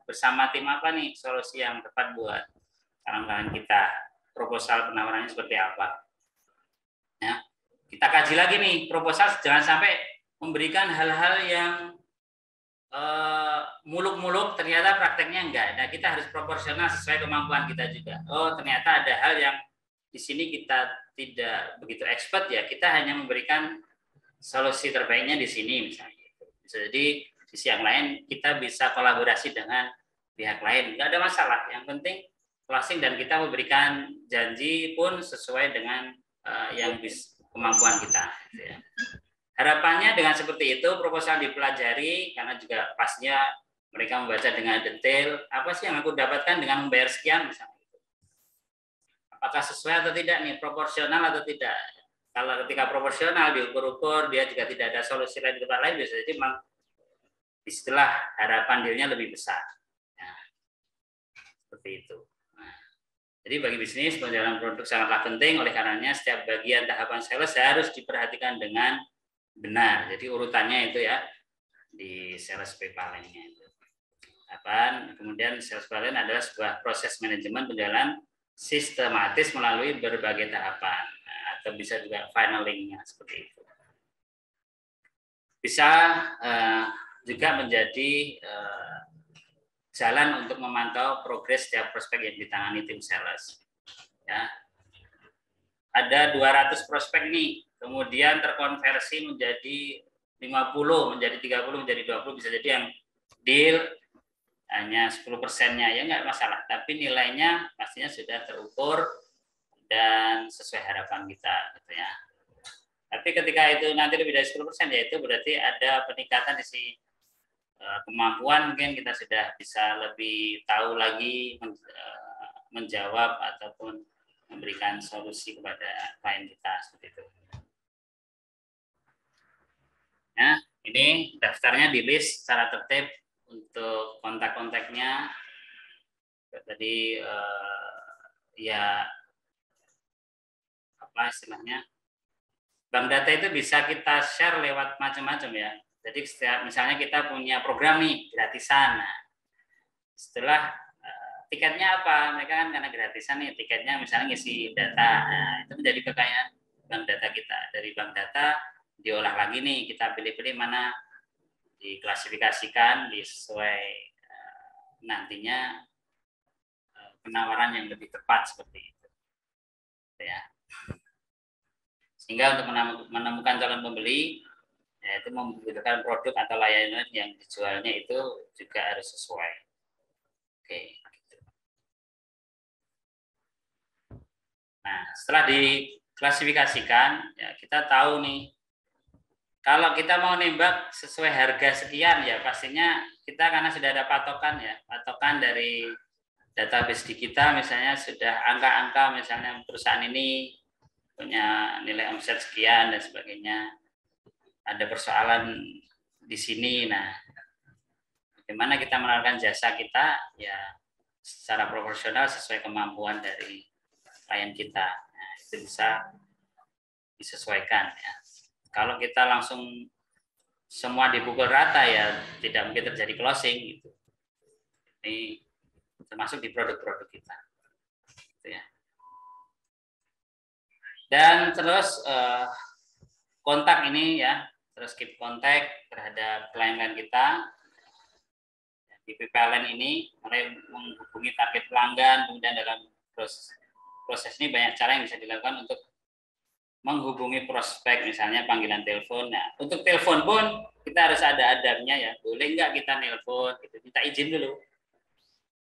bersama tim apa nih solusi yang tepat buat kawan-kawan kita, proposal penawarannya seperti apa. Ya, kita kaji lagi nih proposal, jangan sampai memberikan hal-hal yang muluk-muluk ternyata prakteknya enggak. Nah, kita harus proporsional sesuai kemampuan kita juga. Oh, ternyata ada hal yang di sini kita tidak begitu expert ya, kita hanya memberikan solusi terbaiknya di sini misalnya. Bisa jadi di sisi yang lain kita bisa kolaborasi dengan pihak lain, nggak ada masalah. Yang penting closing dan kita memberikan janji pun sesuai dengan yang kemampuan kita. Gitu ya. Harapannya dengan seperti itu proposal dipelajari, karena juga pastinya mereka membaca dengan detail, apa sih yang aku dapatkan dengan membayar sekian misalnya. Apakah sesuai atau tidak nih, proporsional atau tidak. Kalau ketika proporsional diukur-ukur, dia juga tidak ada solusi lain di tempat lain, bisa jadi memang istilah harapan dealnya lebih besar. Ya. Seperti itu. Nah, jadi bagi bisnis penjualan produk sangatlah penting, oleh karenanya setiap bagian tahapan sales harus diperhatikan dengan benar. Jadi urutannya itu ya di sales prevalennya itu. Kemudian sales prevalen adalah sebuah proses manajemen penjualan sistematis melalui berbagai tahapan, atau bisa juga funneling-nya seperti itu. Bisa juga menjadi jalan untuk memantau progres setiap prospek yang ditangani tim sales. Ya. Ada 200 prospek nih, kemudian terkonversi menjadi 50, menjadi 30, menjadi 20, bisa jadi yang deal hanya 10%-nya, ya nggak masalah, tapi nilainya pastinya sudah terukur dan sesuai harapan kita gitu ya. Tapi ketika itu nanti lebih dari 10%, ya itu berarti ada peningkatan di sisi kemampuan, mungkin kita sudah bisa lebih tahu lagi menjawab ataupun memberikan solusi kepada klien kita seperti itu. Nah, ini daftarnya di list secara tertib untuk kontak-kontaknya. Tadi ya apa istilahnya? Bank data itu bisa kita share lewat macam-macam ya. Jadi setiap misalnya kita punya program nih gratisan. Nah, setelah tiketnya apa? Mereka kan karena gratisan nih, tiketnya misalnya ngisi data. Nah, itu menjadi kekayaan bank data kita. Dari bank data diolah lagi nih, kita pilih-pilih mana diklasifikasikan sesuai nantinya penawaran yang lebih tepat seperti itu. Ya. Sehingga untuk menemukan calon pembeli, yaitu membutuhkan produk atau layanan yang dijualnya itu juga harus sesuai. Oke. Nah, setelah diklasifikasikan, ya kita tahu nih, kalau kita mau nembak sesuai harga sekian, ya pastinya kita karena sudah ada patokan ya, patokan dari database di kita, misalnya sudah angka-angka, misalnya perusahaan ini punya nilai omset sekian dan sebagainya, ada persoalan di sini. Nah, bagaimana kita menawarkan jasa kita ya secara proporsional sesuai kemampuan dari klien kita. Nah, itu bisa disesuaikan ya. Kalau kita langsung semua dipukul rata ya tidak mungkin terjadi closing gitu. Ini termasuk di produk-produk kita. Gitu ya. Dan terus kontak ini ya, terus keep kontak terhadap klien-klien kita. Di PPLN ini mulai menghubungi target pelanggan, kemudian dalam proses ini banyak cara yang bisa dilakukan untuk menghubungi prospek, misalnya panggilan telepon. Nah, untuk telepon pun kita harus ada adabnya ya. Boleh nggak kita nelpon? Gitu. Minta izin dulu.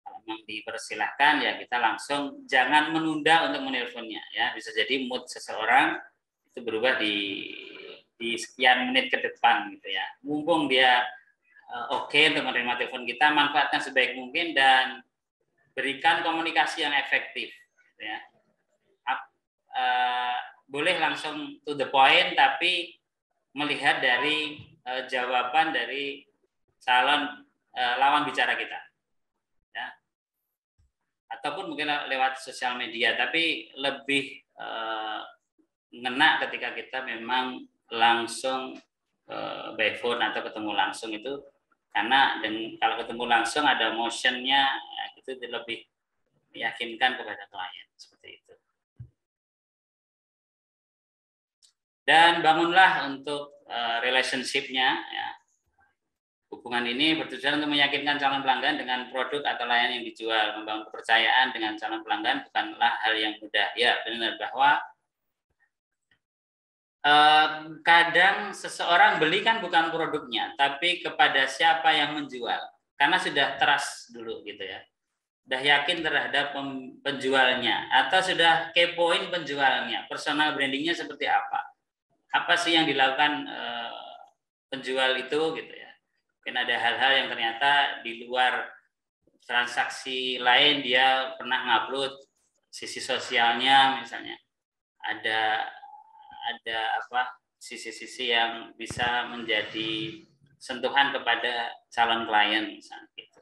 Kalau memang dipersilahkan ya kita langsung, jangan menunda untuk menelponnya ya. Bisa jadi mood seseorang itu berubah di sekian menit ke depan gitu ya. Mumpung dia oke untuk menerima telepon kita, manfaatkan sebaik mungkin dan berikan komunikasi yang efektif gitu ya. Boleh langsung to the point, tapi melihat dari jawaban dari calon lawan bicara kita ya. Ataupun mungkin lewat sosial media, tapi lebih ngena ketika kita memang langsung by phone atau ketemu langsung itu, karena kalau ketemu langsung ada motionnya itu lebih meyakinkan kepada klien seperti itu. Dan bangunlah untuk relationship-nya ya. Hubungan ini bertujuan untuk meyakinkan calon pelanggan dengan produk atau layanan yang dijual. Membangun kepercayaan dengan calon pelanggan bukanlah hal yang mudah. Ya, benar bahwa kadang seseorang beli kan bukan produknya, tapi kepada siapa yang menjual. Karena sudah trust dulu gitu ya. Sudah yakin terhadap penjualnya atau sudah kepoin penjualnya, personal brandingnya seperti apa. Apa sih yang dilakukan penjual itu gitu ya. Mungkin ada hal-hal yang ternyata di luar transaksi lain dia pernah ngupload sisi sosialnya, misalnya ada sisi-sisi yang bisa menjadi sentuhan kepada calon klien misalnya gitu.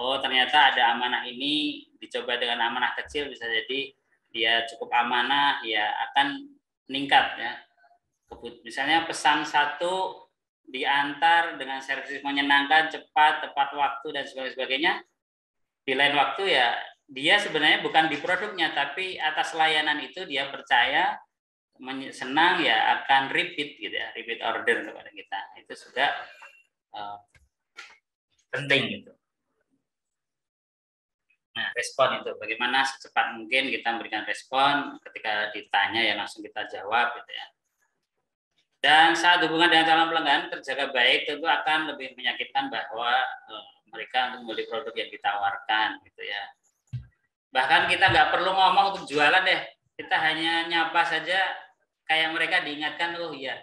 oh ternyata ada amanah ini dicoba dengan amanah kecil, bisa jadi dia cukup amanah, ya akan meningkat ya. Misalnya pesan satu diantar dengan servis menyenangkan, cepat, tepat waktu dan sebagainya. Di lain waktu ya dia sebenarnya bukan di produknya, tapi atas layanan itu dia percaya, senang, ya akan repeat gitu ya, repeat order kepada kita. Itu juga penting gitu. Nah, respon itu bagaimana secepat mungkin kita memberikan respon ketika ditanya ya langsung kita jawab gitu ya. Dan saat hubungan dengan calon pelanggan terjaga baik, tentu akan lebih meyakinkan bahwa mereka untuk membeli produk yang ditawarkan gitu ya. Bahkan kita nggak perlu ngomong untuk jualan deh, kita hanya nyapa saja, kayak mereka diingatkan, oh iya,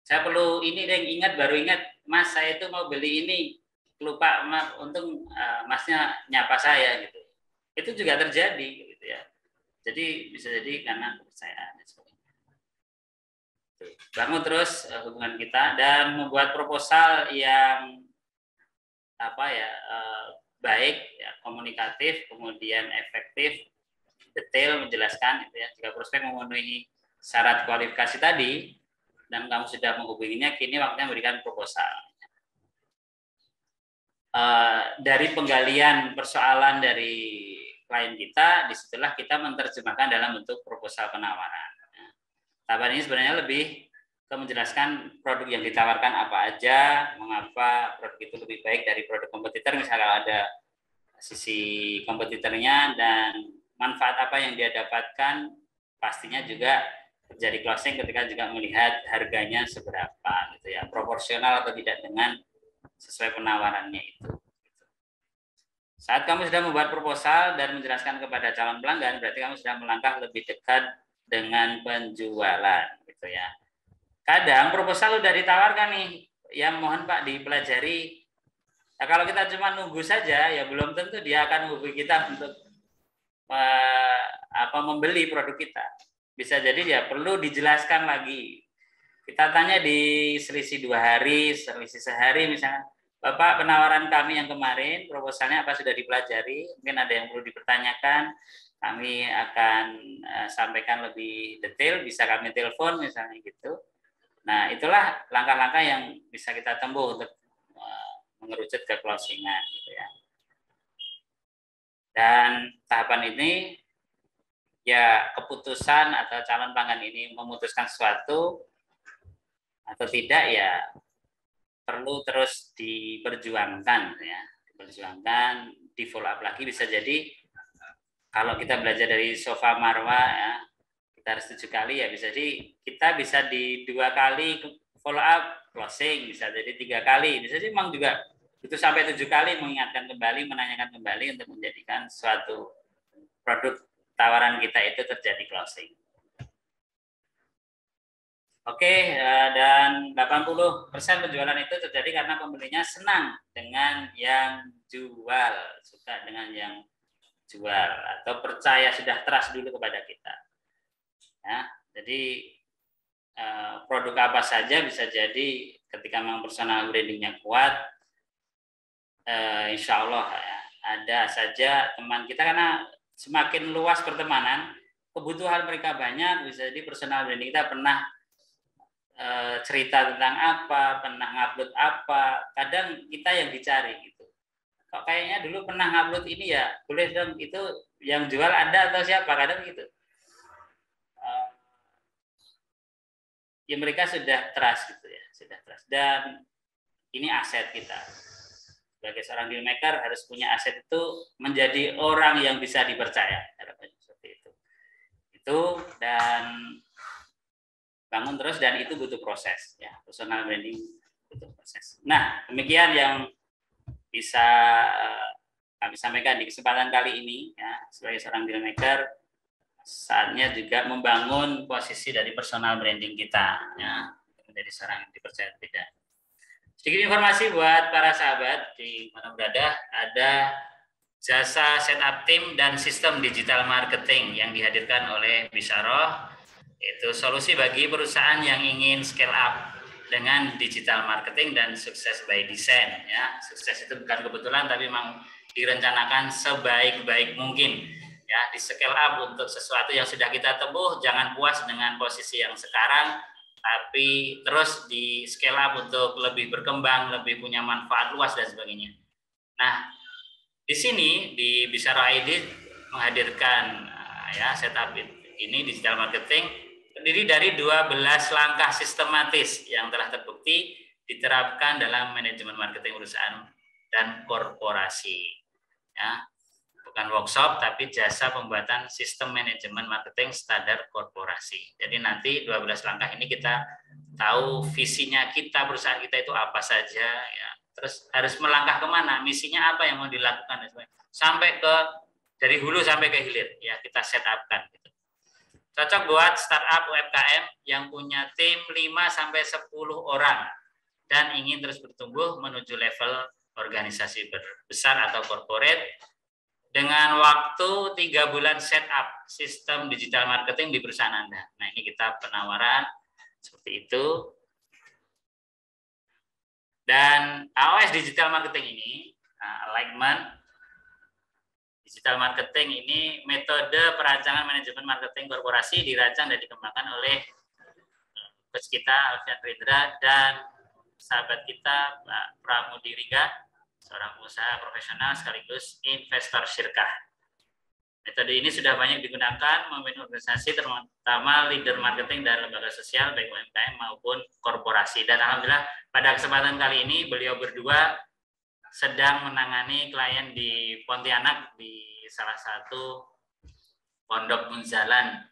saya perlu ini deh, ingat, baru ingat, Mas saya itu mau beli ini, lupa, maaf, untung Masnya nyapa saya gitu. Itu juga terjadi gitu ya. Jadi bisa jadi karena kepercayaan. Bangun terus hubungan kita dan membuat proposal yang baik, ya, komunikatif, kemudian efektif, detail, menjelaskan gitu ya. Jika prospek memenuhi syarat kualifikasi tadi dan kamu sudah menghubunginya, kini waktunya memberikan proposal. Dari penggalian persoalan dari klien kita, disitulah kita menerjemahkan dalam bentuk proposal penawaran. Tahapan ini sebenarnya lebih ke menjelaskan produk yang ditawarkan apa aja, mengapa produk itu lebih baik dari produk kompetitor, misalnya ada sisi kompetitornya, dan manfaat apa yang dia dapatkan, pastinya juga terjadi closing ketika juga melihat harganya seberapa gitu ya, proporsional atau tidak dengan sesuai penawarannya itu. Saat kamu sudah membuat proposal dan menjelaskan kepada calon pelanggan, berarti kamu sudah melangkah lebih dekat dengan penjualan gitu ya. Kadang proposal sudah ditawarkan nih, yang mohon Pak dipelajari. Nah, kalau kita cuma nunggu saja, ya belum tentu dia akan menghubungi kita untuk membeli produk kita. Bisa jadi ya perlu dijelaskan lagi. Kita tanya di selisih 2 hari, selisih sehari misalnya, Bapak, penawaran kami yang kemarin, proposalnya apa sudah dipelajari? Mungkin ada yang perlu dipertanyakan, kami akan sampaikan lebih detail, bisa kami telepon misalnya gitu. Nah, itulah langkah-langkah yang bisa kita tempuh untuk mengerucut ke closingan gitu ya. Dan tahapan ini ya keputusan atau calon pelanggan ini memutuskan sesuatu atau tidak ya perlu terus diperjuangkan ya, diperjuangkan, di follow up lagi. Bisa jadi kalau kita belajar dari Sofa Marwa ya, kita harus 7 kali ya, bisa jadi kita bisa di 2 kali follow up closing, bisa jadi 3 kali, bisa jadi memang juga itu sampai 7 kali mengingatkan kembali, menanyakan kembali untuk menjadikan suatu produk tawaran kita itu terjadi closing. Oke, dan 80% penjualan itu terjadi karena pembelinya senang dengan yang jual, suka dengan yang jual, atau percaya, sudah trust dulu kepada kita. Ya, jadi produk apa saja bisa jadi ketika memang personal brandingnya kuat, insya Allah ya, ada saja teman kita, karena semakin luas pertemanan, kebutuhan mereka banyak, bisa jadi personal branding kita pernah cerita tentang apa, pernah ngupload apa, kadang kita yang dicari gitu. Kok kayaknya dulu pernah ngupload ini ya, boleh dong, itu yang jual Anda atau siapa, kadang gitu. Ya mereka sudah trust gitu ya, sudah trust, dan ini aset kita. Sebagai seorang deal maker harus punya aset itu menjadi orang yang bisa dipercaya, seperti itu. Itu dan bangun terus, dan itu butuh proses ya, personal branding butuh proses. Nah, demikian yang bisa kami sampaikan di kesempatan kali ini ya, sebagai seorang deal maker, saatnya juga membangun posisi dari personal branding kita ya, menjadi seorang yang dipercaya tidak. Sedikit informasi buat para sahabat di mana berada, ada jasa setup tim dan sistem digital marketing yang dihadirkan oleh Bisaroh. Itu solusi bagi perusahaan yang ingin scale up dengan digital marketing dan sukses by design ya. Sukses itu bukan kebetulan tapi memang direncanakan sebaik-baik mungkin ya, di scale up untuk sesuatu yang sudah kita tempuh, jangan puas dengan posisi yang sekarang tapi terus di scale up untuk lebih berkembang, lebih punya manfaat luas dan sebagainya. Nah, di sini di Bisara ID menghadirkan ya setup ini digital marketing terdiri dari 12 langkah sistematis yang telah terbukti diterapkan dalam manajemen marketing perusahaan dan korporasi. Ya, bukan workshop tapi jasa pembuatan sistem manajemen marketing standar korporasi. Jadi nanti 12 langkah ini kita tahu visinya kita, perusahaan kita itu apa saja ya. Terus harus melangkah kemana, misinya apa yang mau dilakukan sampai ke dari hulu sampai ke hilir ya, kita set up-kan gitu. Cocok buat startup UMKM yang punya tim 5-10 orang dan ingin terus bertumbuh menuju level organisasi besar atau corporate dengan waktu 3 bulan setup sistem digital marketing di perusahaan Anda. Nah, ini kita penawaran seperti itu. Dan AOS digital marketing ini, alignment digital marketing ini metode perancangan manajemen marketing korporasi dirancang dan dikembangkan oleh coach kita Alfian Rindra dan sahabat kita Pak Pramudi Riga, seorang pengusaha profesional sekaligus investor syirkah. Metode ini sudah banyak digunakan memimpin organisasi terutama leader marketing dan lembaga sosial baik UMKM maupun korporasi. Dan alhamdulillah pada kesempatan kali ini beliau berdua sedang menangani klien di Pontianak di salah satu pondok Munzalan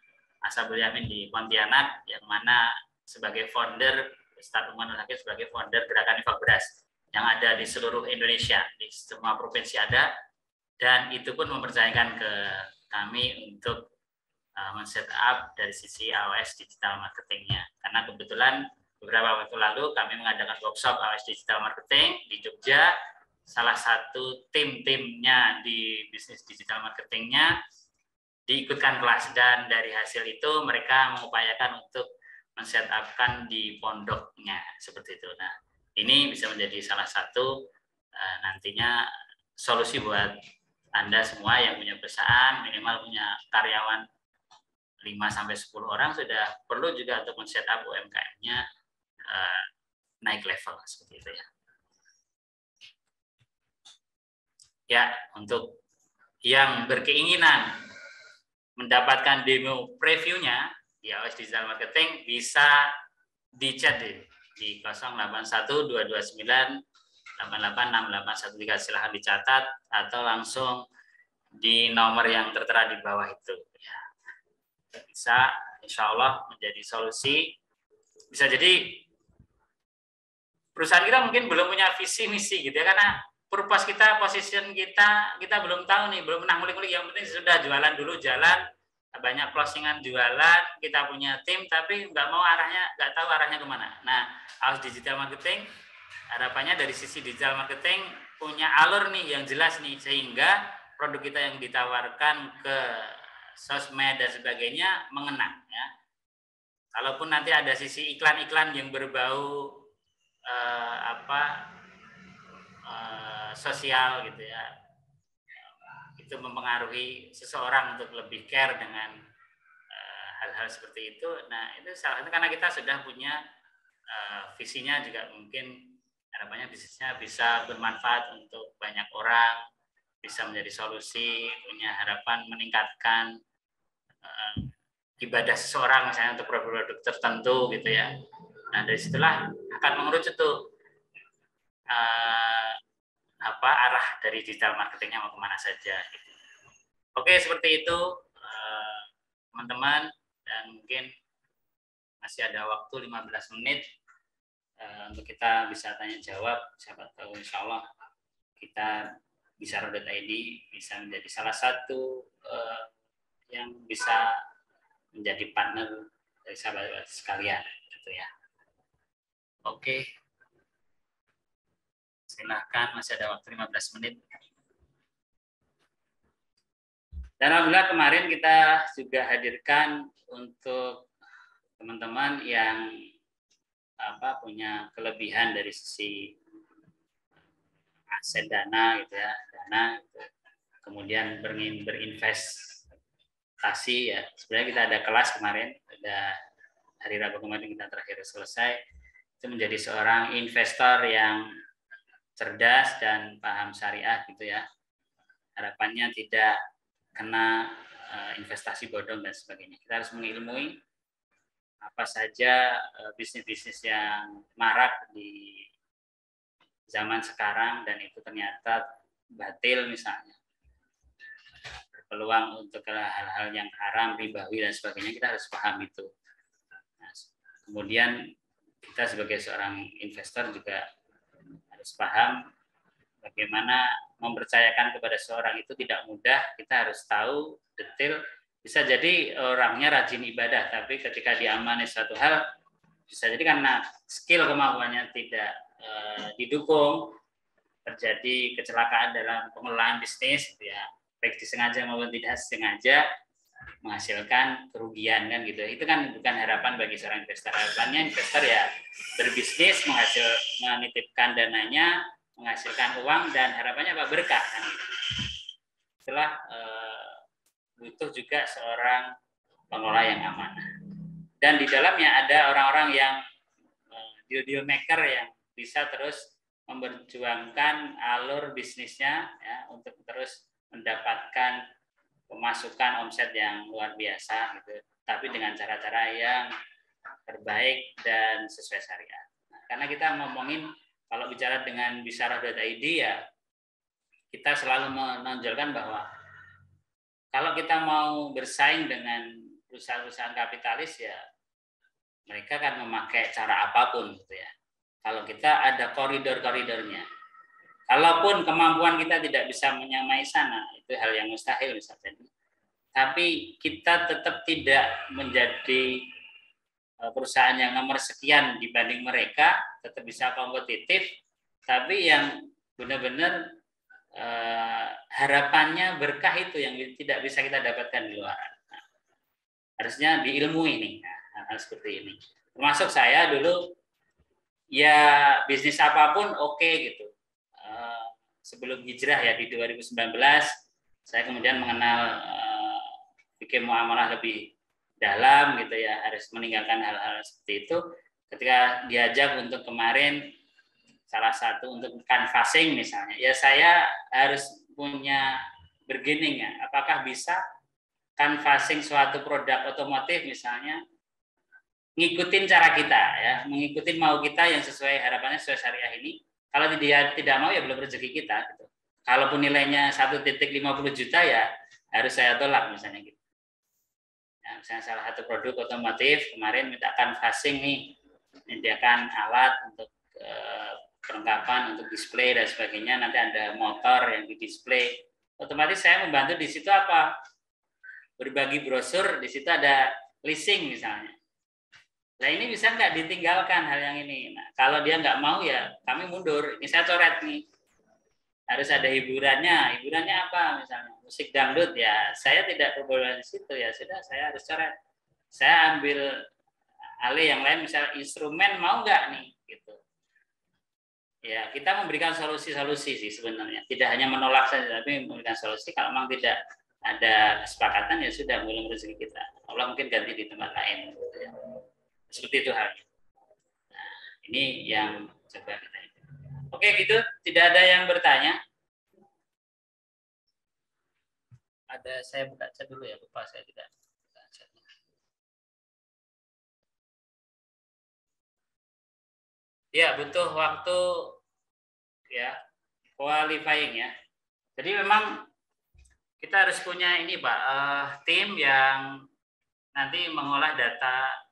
Ashabul Yamin di Pontianak, yang mana sebagai founder Ustadz Umar Hakim sebagai founder Gerakan Infak Beras yang ada di seluruh Indonesia, di semua provinsi ada, dan itu pun mempercayakan ke kami untuk men-set up dari sisi AOS digital marketingnya, karena kebetulan beberapa waktu lalu kami mengadakan workshop AOS digital marketing di Jogja. Salah satu tim-timnya di bisnis digital marketingnya diikutkan kelas, dan dari hasil itu mereka mengupayakan untuk men-set up-kan di pondoknya seperti itu. Nah, ini bisa menjadi salah satu nantinya solusi buat Anda semua yang punya perusahaan, minimal punya karyawan 5-10 orang, sudah perlu juga untuk men-set up UMKM-nya naik level seperti itu ya. Ya, untuk yang berkeinginan mendapatkan demo previewnya di AOS Digital Marketing bisa di chat di 081229886813, silahkan dicatat atau langsung di nomor yang tertera di bawah itu. Ya, bisa insya Allah menjadi solusi. Bisa jadi perusahaan kita mungkin belum punya visi misi gitu ya, karena purpose kita, position kita belum tahu nih, belum pernah ngulik-ngulik. Yang penting sudah jualan dulu, jalan, banyak closingan jualan, kita punya tim, tapi nggak tahu arahnya kemana. Nah, AOS digital marketing, harapannya dari sisi digital marketing punya alur nih yang jelas nih, sehingga produk kita yang ditawarkan ke sosmed dan sebagainya mengena ya. Kalaupun nanti ada sisi iklan-iklan yang berbau sosial gitu ya, itu mempengaruhi seseorang untuk lebih care dengan hal-hal seperti itu. Nah, itu salah satu karena kita sudah punya visinya juga, mungkin harapannya bisnisnya bisa bermanfaat untuk banyak orang, bisa menjadi solusi, punya harapan meningkatkan ibadah seseorang misalnya untuk produk-produk tertentu gitu ya. Nah, dari situlah akan mengerucut tuh arah dari digital marketingnya mau kemana saja gitu. Oke, seperti itu teman-teman, dan mungkin masih ada waktu 15 menit untuk kita bisa tanya jawab. Siapa tahu insya Allah kita Bisara.id bisa menjadi salah satu yang bisa menjadi partner dari sahabat sekalian gitu ya. Oke. Silahkan, masih ada waktu 15 menit. Dan alhamdulillah kemarin kita juga hadirkan untuk teman-teman yang punya kelebihan dari sisi aset dana gitu ya, gitu. Kemudian berinvestasi ya. Sebenarnya kita ada kelas kemarin, ada hari Rabu kemarin kita terakhir selesai, itu menjadi seorang investor yang cerdas dan paham syariah gitu ya. Harapannya tidak kena investasi bodong dan sebagainya. Kita harus mengilmui apa saja bisnis-bisnis yang marak di zaman sekarang dan itu ternyata batil misalnya, berpeluang untuk hal-hal yang haram, ribawi dan sebagainya, kita harus paham itu. Nah, kemudian kita sebagai seorang investor juga harus paham bagaimana mempercayakan kepada seorang itu tidak mudah. Kita harus tahu detail. Bisa jadi orangnya rajin ibadah, tapi ketika diamani suatu hal, bisa jadi karena skill kemampuannya tidak didukung, terjadi kecelakaan dalam pengelolaan bisnis, ya, baik disengaja maupun tidak sengaja, menghasilkan kerugian kan gitu. Itu kan bukan harapan bagi seorang investor. Harapannya investor ya berbisnis, menitipkan dananya, menghasilkan uang, dan harapannya apa? Berkah kan. Setelah butuh juga seorang pengelola yang amanah. Dan di dalamnya ada orang-orang yang deal maker yang bisa terus memperjuangkan alur bisnisnya ya, untuk terus mendapatkan pemasukan omset yang luar biasa gitu, tapi dengan cara-cara yang terbaik dan sesuai syariat. Nah, karena kita ngomongin kalau bicara dengan bisyarah.id ya, kita selalu menonjolkan bahwa kalau kita mau bersaing dengan perusahaan-perusahaan kapitalis ya mereka kan memakai cara apapun gitu ya. Kalau kita ada koridor-koridornya. Kalaupun kemampuan kita tidak bisa menyamai sana, itu hal yang mustahil bisa jadi. Tapi kita tetap tidak menjadi perusahaan yang nomor sekian dibanding mereka, tetap bisa kompetitif, tapi yang benar-benar harapannya berkah itu yang tidak bisa kita dapatkan di luar. Nah, harusnya diilmui nih, hal seperti ini. Termasuk saya dulu, ya bisnis apapun oke gitu. Sebelum hijrah ya di 2019, saya kemudian mengenal bikin muamalah lebih dalam gitu ya, harus meninggalkan hal-hal seperti itu. Ketika diajak untuk kemarin salah satu untuk canvassing misalnya, ya saya harus punya bargaining ya, apakah bisa canvassing suatu produk otomotif misalnya ngikutin cara kita ya, mengikuti mau kita yang sesuai harapannya sesuai syariah ini. Kalau dia tidak mau ya belum rezeki kita gitu. Kalaupun nilainya 1,50 juta ya harus saya tolak misalnya gitu. Ya, misalnya salah satu produk otomotif kemarin minta canvassing nih, menyediakan alat untuk perlengkapan untuk display dan sebagainya, nanti ada motor yang di display. Otomatis saya membantu di situ apa? Berbagi brosur, di situ ada leasing misalnya. Nah ini bisa nggak ditinggalkan hal yang ini? Nah, kalau dia nggak mau ya kami mundur. Ini saya coret nih. Harus ada hiburannya. Hiburannya apa misalnya? Musik dangdut ya. Saya tidak berbola di situ ya. Sudah saya harus coret. Saya ambil alih yang lain. Misalnya instrumen mau nggak nih? Gitu. Ya kita memberikan solusi-solusi sih sebenarnya. Tidak hanya menolak saja, tapi memberikan solusi. Kalau memang tidak ada kesepakatan ya sudah, belum rezeki kita. Allah mungkin ganti di tempat lain. Gitu ya. Seperti itu halnya. Nah, ini yang coba kita. Oke gitu, tidak ada yang bertanya. Ada, saya buka chat dulu ya, lupa saya tidak buka chatnya. Ya butuh waktu ya qualifying ya. Jadi memang kita harus punya ini Pak, tim yang nanti mengolah data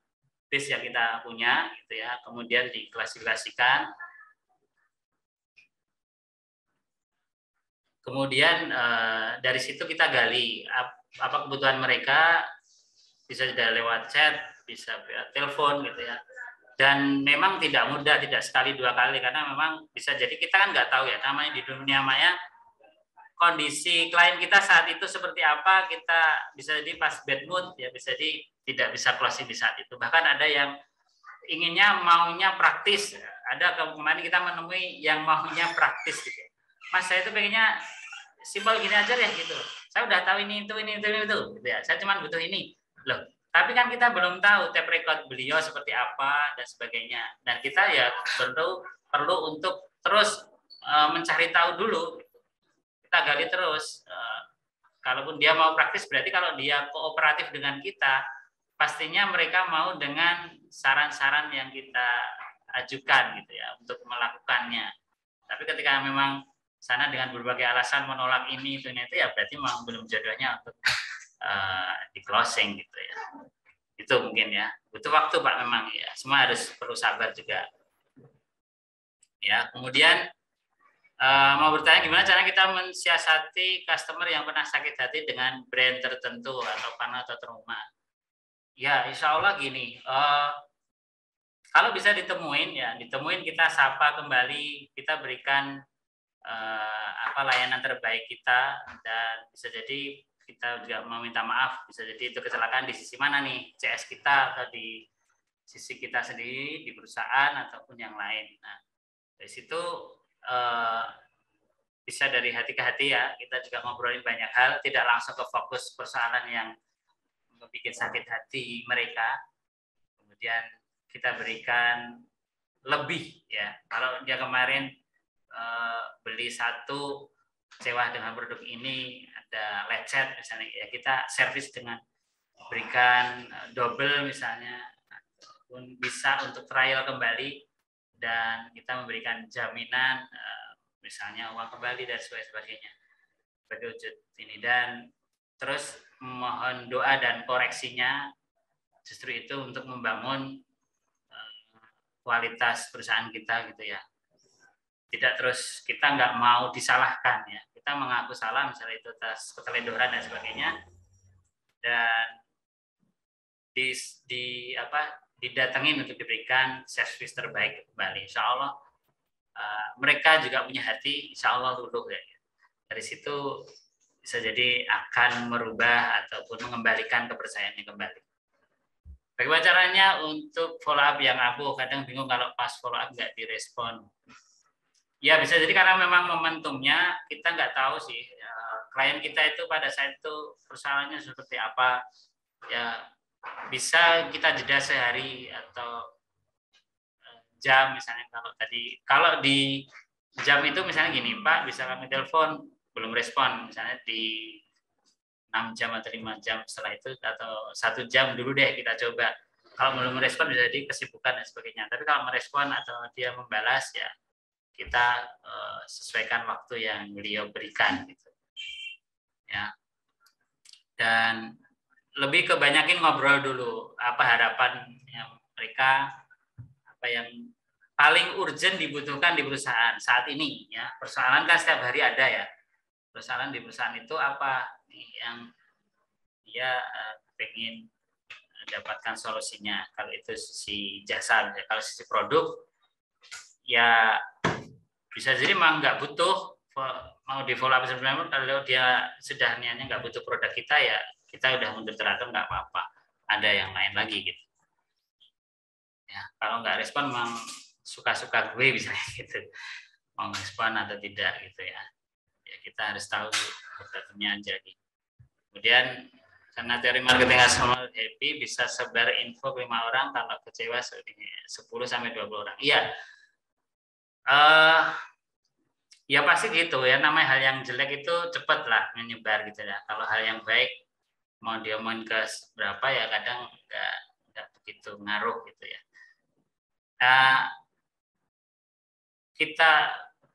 base yang kita punya gitu ya, kemudian diklasifikasikan, kemudian dari situ kita gali apa kebutuhan mereka, bisa tidak lewat chat, bisa via telepon gitu ya. Dan memang tidak mudah, tidak sekali dua kali, karena memang bisa jadi kita kan nggak tahu ya, namanya di dunia maya kondisi klien kita saat itu seperti apa, kita bisa jadi pas bad mood ya, bisa jadi tidak bisa closing di saat itu. Bahkan ada yang inginnya maunya praktis. Ada kemarin kita menemui yang maunya praktis gitu. Mas, saya itu pengennya simpel gini aja ya gitu. Saya udah tahu ini itu gitu ya. Saya cuma butuh ini. Loh, tapi kan kita belum tahu track record beliau seperti apa dan sebagainya. Dan kita ya perlu untuk terus mencari tahu dulu. Kita gali terus. Kalaupun dia mau praktis, berarti kalau dia kooperatif dengan kita, pastinya mereka mau dengan saran-saran yang kita ajukan gitu ya untuk melakukannya. Tapi ketika memang sana dengan berbagai alasan menolak ini itu ya berarti memang belum jodohnya untuk di closing gitu ya. Itu mungkin ya, butuh waktu Pak memang ya. Semua harus perlu sabar juga. Ya, kemudian mau bertanya gimana cara kita mensiasati customer yang pernah sakit hati dengan brand tertentu atau panel atau trauma? Ya, insya Allah gini. Kalau bisa ditemuin ya, kita sapa kembali, kita berikan layanan terbaik kita, dan bisa jadi kita juga meminta maaf, bisa jadi itu kecelakaan di sisi mana nih, CS kita atau di sisi kita sendiri di perusahaan ataupun yang lain. Nah, dari situ bisa dari hati ke hati ya, kita juga ngobrolin banyak hal, tidak langsung ke fokus persoalan yang membuat sakit hati mereka. Kemudian kita berikan lebih ya. Kalau dia kemarin beli satu sewa dengan produk ini ada lecet misalnya ya, kita servis dengan berikan double misalnya, ataupun bisa untuk trial kembali dan kita memberikan jaminan misalnya uang kembali dan sebagainya sebagai wujud ini. Dan terus mohon doa dan koreksinya justru itu untuk membangun kualitas perusahaan kita gitu ya. Tidak terus kita nggak mau disalahkan ya, kita mengaku salah misalnya itu atas keteledoran dan sebagainya, dan didatengin untuk diberikan servis terbaik kembali. Insya Allah mereka juga punya hati, insya Allah luluh ya. Dari situ bisa jadi akan merubah ataupun mengembalikan kepercayaannya kembali. Bagaimana caranya untuk follow up yang abu? Kadang bingung kalau pas follow up nggak direspon. Ya bisa jadi karena memang momentumnya kita nggak tahu sih klien kita itu pada saat itu persoalannya seperti apa. Ya bisa kita jeda sehari atau jam misalnya. Kalau di jam itu misalnya gini, Pak bisa kami telepon belum respon misalnya di 6 jam atau 5 jam setelah itu, atau 1 jam dulu deh kita coba. Kalau belum merespon bisa jadi kesibukan dan sebagainya. Tapi kalau merespon atau dia membalas ya kita sesuaikan waktu yang beliau berikan gitu ya. Dan lebih kebanyakin ngobrol dulu apa harapan yang mereka, apa yang paling urgent dibutuhkan di perusahaan saat ini ya. Persoalan kan setiap hari ada ya, persoalan di perusahaan itu apa yang dia pengen dapatkan solusinya. Kalau itu sisi jasa, kalau sisi produk ya bisa jadi memang nggak butuh mau di follow up sebenarnya. Kalau dia sudah niatnya nggak butuh produk kita ya kita udah mundur teratur, nggak apa-apa, ada yang lain lagi gitu ya. Kalau nggak respon memang suka-suka gue misalnya gitu, mau respon atau tidak gitu ya, ya kita harus tahu produknya aja gitu. Kemudian karena teori marketing customer happy bisa sebar info 5 orang, kalau kecewa 10 sampai 20 orang. Iya. Ya pasti gitu ya, namanya hal yang jelek itu cepat lah menyebar gitu ya. Kalau hal yang baik mau diomongin ke berapa ya kadang nggak begitu ngaruh gitu ya. Kita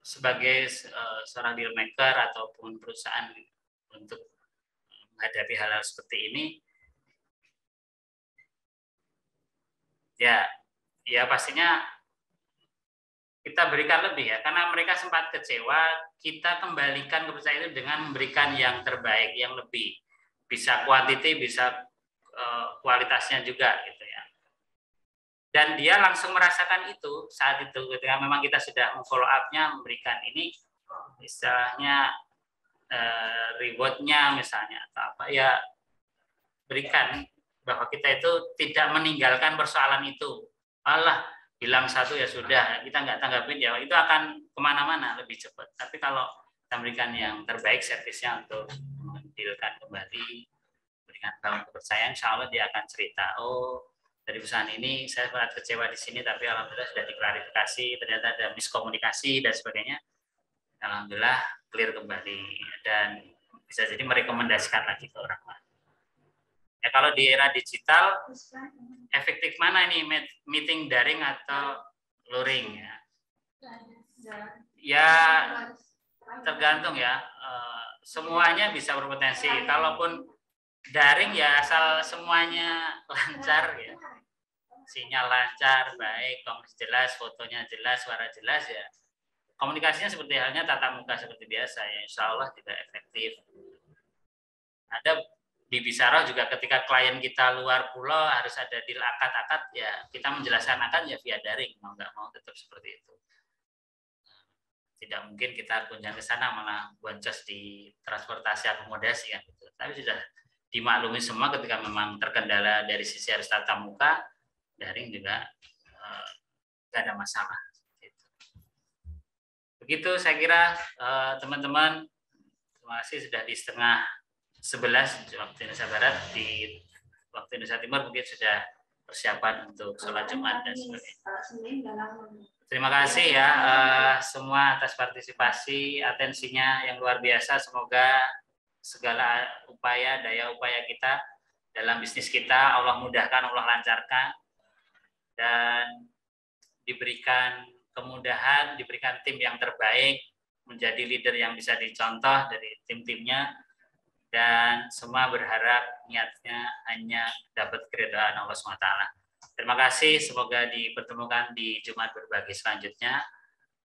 sebagai seorang deal maker ataupun perusahaan untuk menghadapi hal-hal seperti ini ya pastinya kita berikan lebih ya, karena mereka sempat kecewa, kita kembalikan kepercayaan itu dengan memberikan yang terbaik, yang lebih, bisa quantity, bisa kualitasnya juga gitu ya. Dan dia langsung merasakan itu saat itu ketika memang kita sudah follow up-nya, memberikan ini istilahnya reward-nya misalnya atau apa ya, berikan bahwa kita itu tidak meninggalkan persoalan itu Allah bilang satu ya sudah, kita nggak tanggapin ya itu akan kemana-mana lebih cepat. Tapi kalau kita berikan yang terbaik servisnya untuk mendilkan kembali, berikan tahun kepercayaan, insya Allah dia akan cerita, oh dari perusahaan ini saya sangat kecewa di sini, tapi alhamdulillah sudah diklarifikasi, ternyata ada miskomunikasi dan sebagainya. Alhamdulillah clear kembali dan bisa jadi merekomendasikan lagi ke orang lain. Ya kalau di era digital efektif mana ini meeting daring atau luring ya? Ya tergantung ya. Semuanya bisa berpotensi. Kalaupun daring ya asal semuanya lancar ya. Sinyal lancar, baik, komunikasi jelas, fotonya jelas, suara jelas ya. Komunikasinya seperti halnya tatap muka seperti biasa ya. Insya Allah juga efektif. Ada di Bisaroh juga ketika klien kita luar pulau harus ada deal akad-akad ya kita menjelaskan akad ya via daring, mau nggak mau tetap seperti itu. Tidak mungkin kita kunjungan ke sana malah boncos di transportasi akomodasi kan gitu. Tapi sudah dimaklumi semua ketika memang terkendala dari sisi harus tatap muka, daring juga nggak ada masalah. Begitu saya kira teman-teman, terima kasih sudah di setengah 11 waktu Indonesia Barat, di waktu Indonesia Timur mungkin sudah persiapan untuk sholat Jumat dan sebagainya. Terima kasih ya semua atas partisipasi, atensinya yang luar biasa. Semoga segala upaya, daya upaya kita dalam bisnis kita Allah mudahkan, Allah lancarkan, dan diberikan kemudahan, diberikan tim yang terbaik, menjadi leader yang bisa dicontoh dari tim-timnya. Dan semua berharap niatnya hanya dapat keridhaan Allah SWT. Terima kasih, semoga dipertemukan di Jumat berbagi selanjutnya.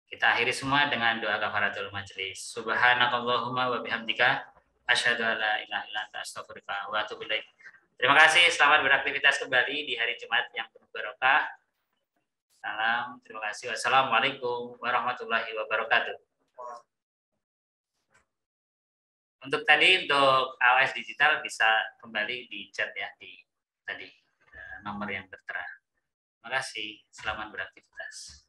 Kita akhiri semua dengan doa kafaratul majelis. Subhanakallahumma wa bihamdika asyhadu an la ilaha illa anta astaghfiruka wa atubu ilaik. Terima kasih, selamat beraktivitas kembali di hari Jumat yang penuh barokah. Salam, terima kasih. Wassalamualaikum warahmatullahi wabarakatuh. Untuk AOS digital bisa kembali di chat ya di tadi nomor yang tertera. Terima kasih, selamat beraktivitas.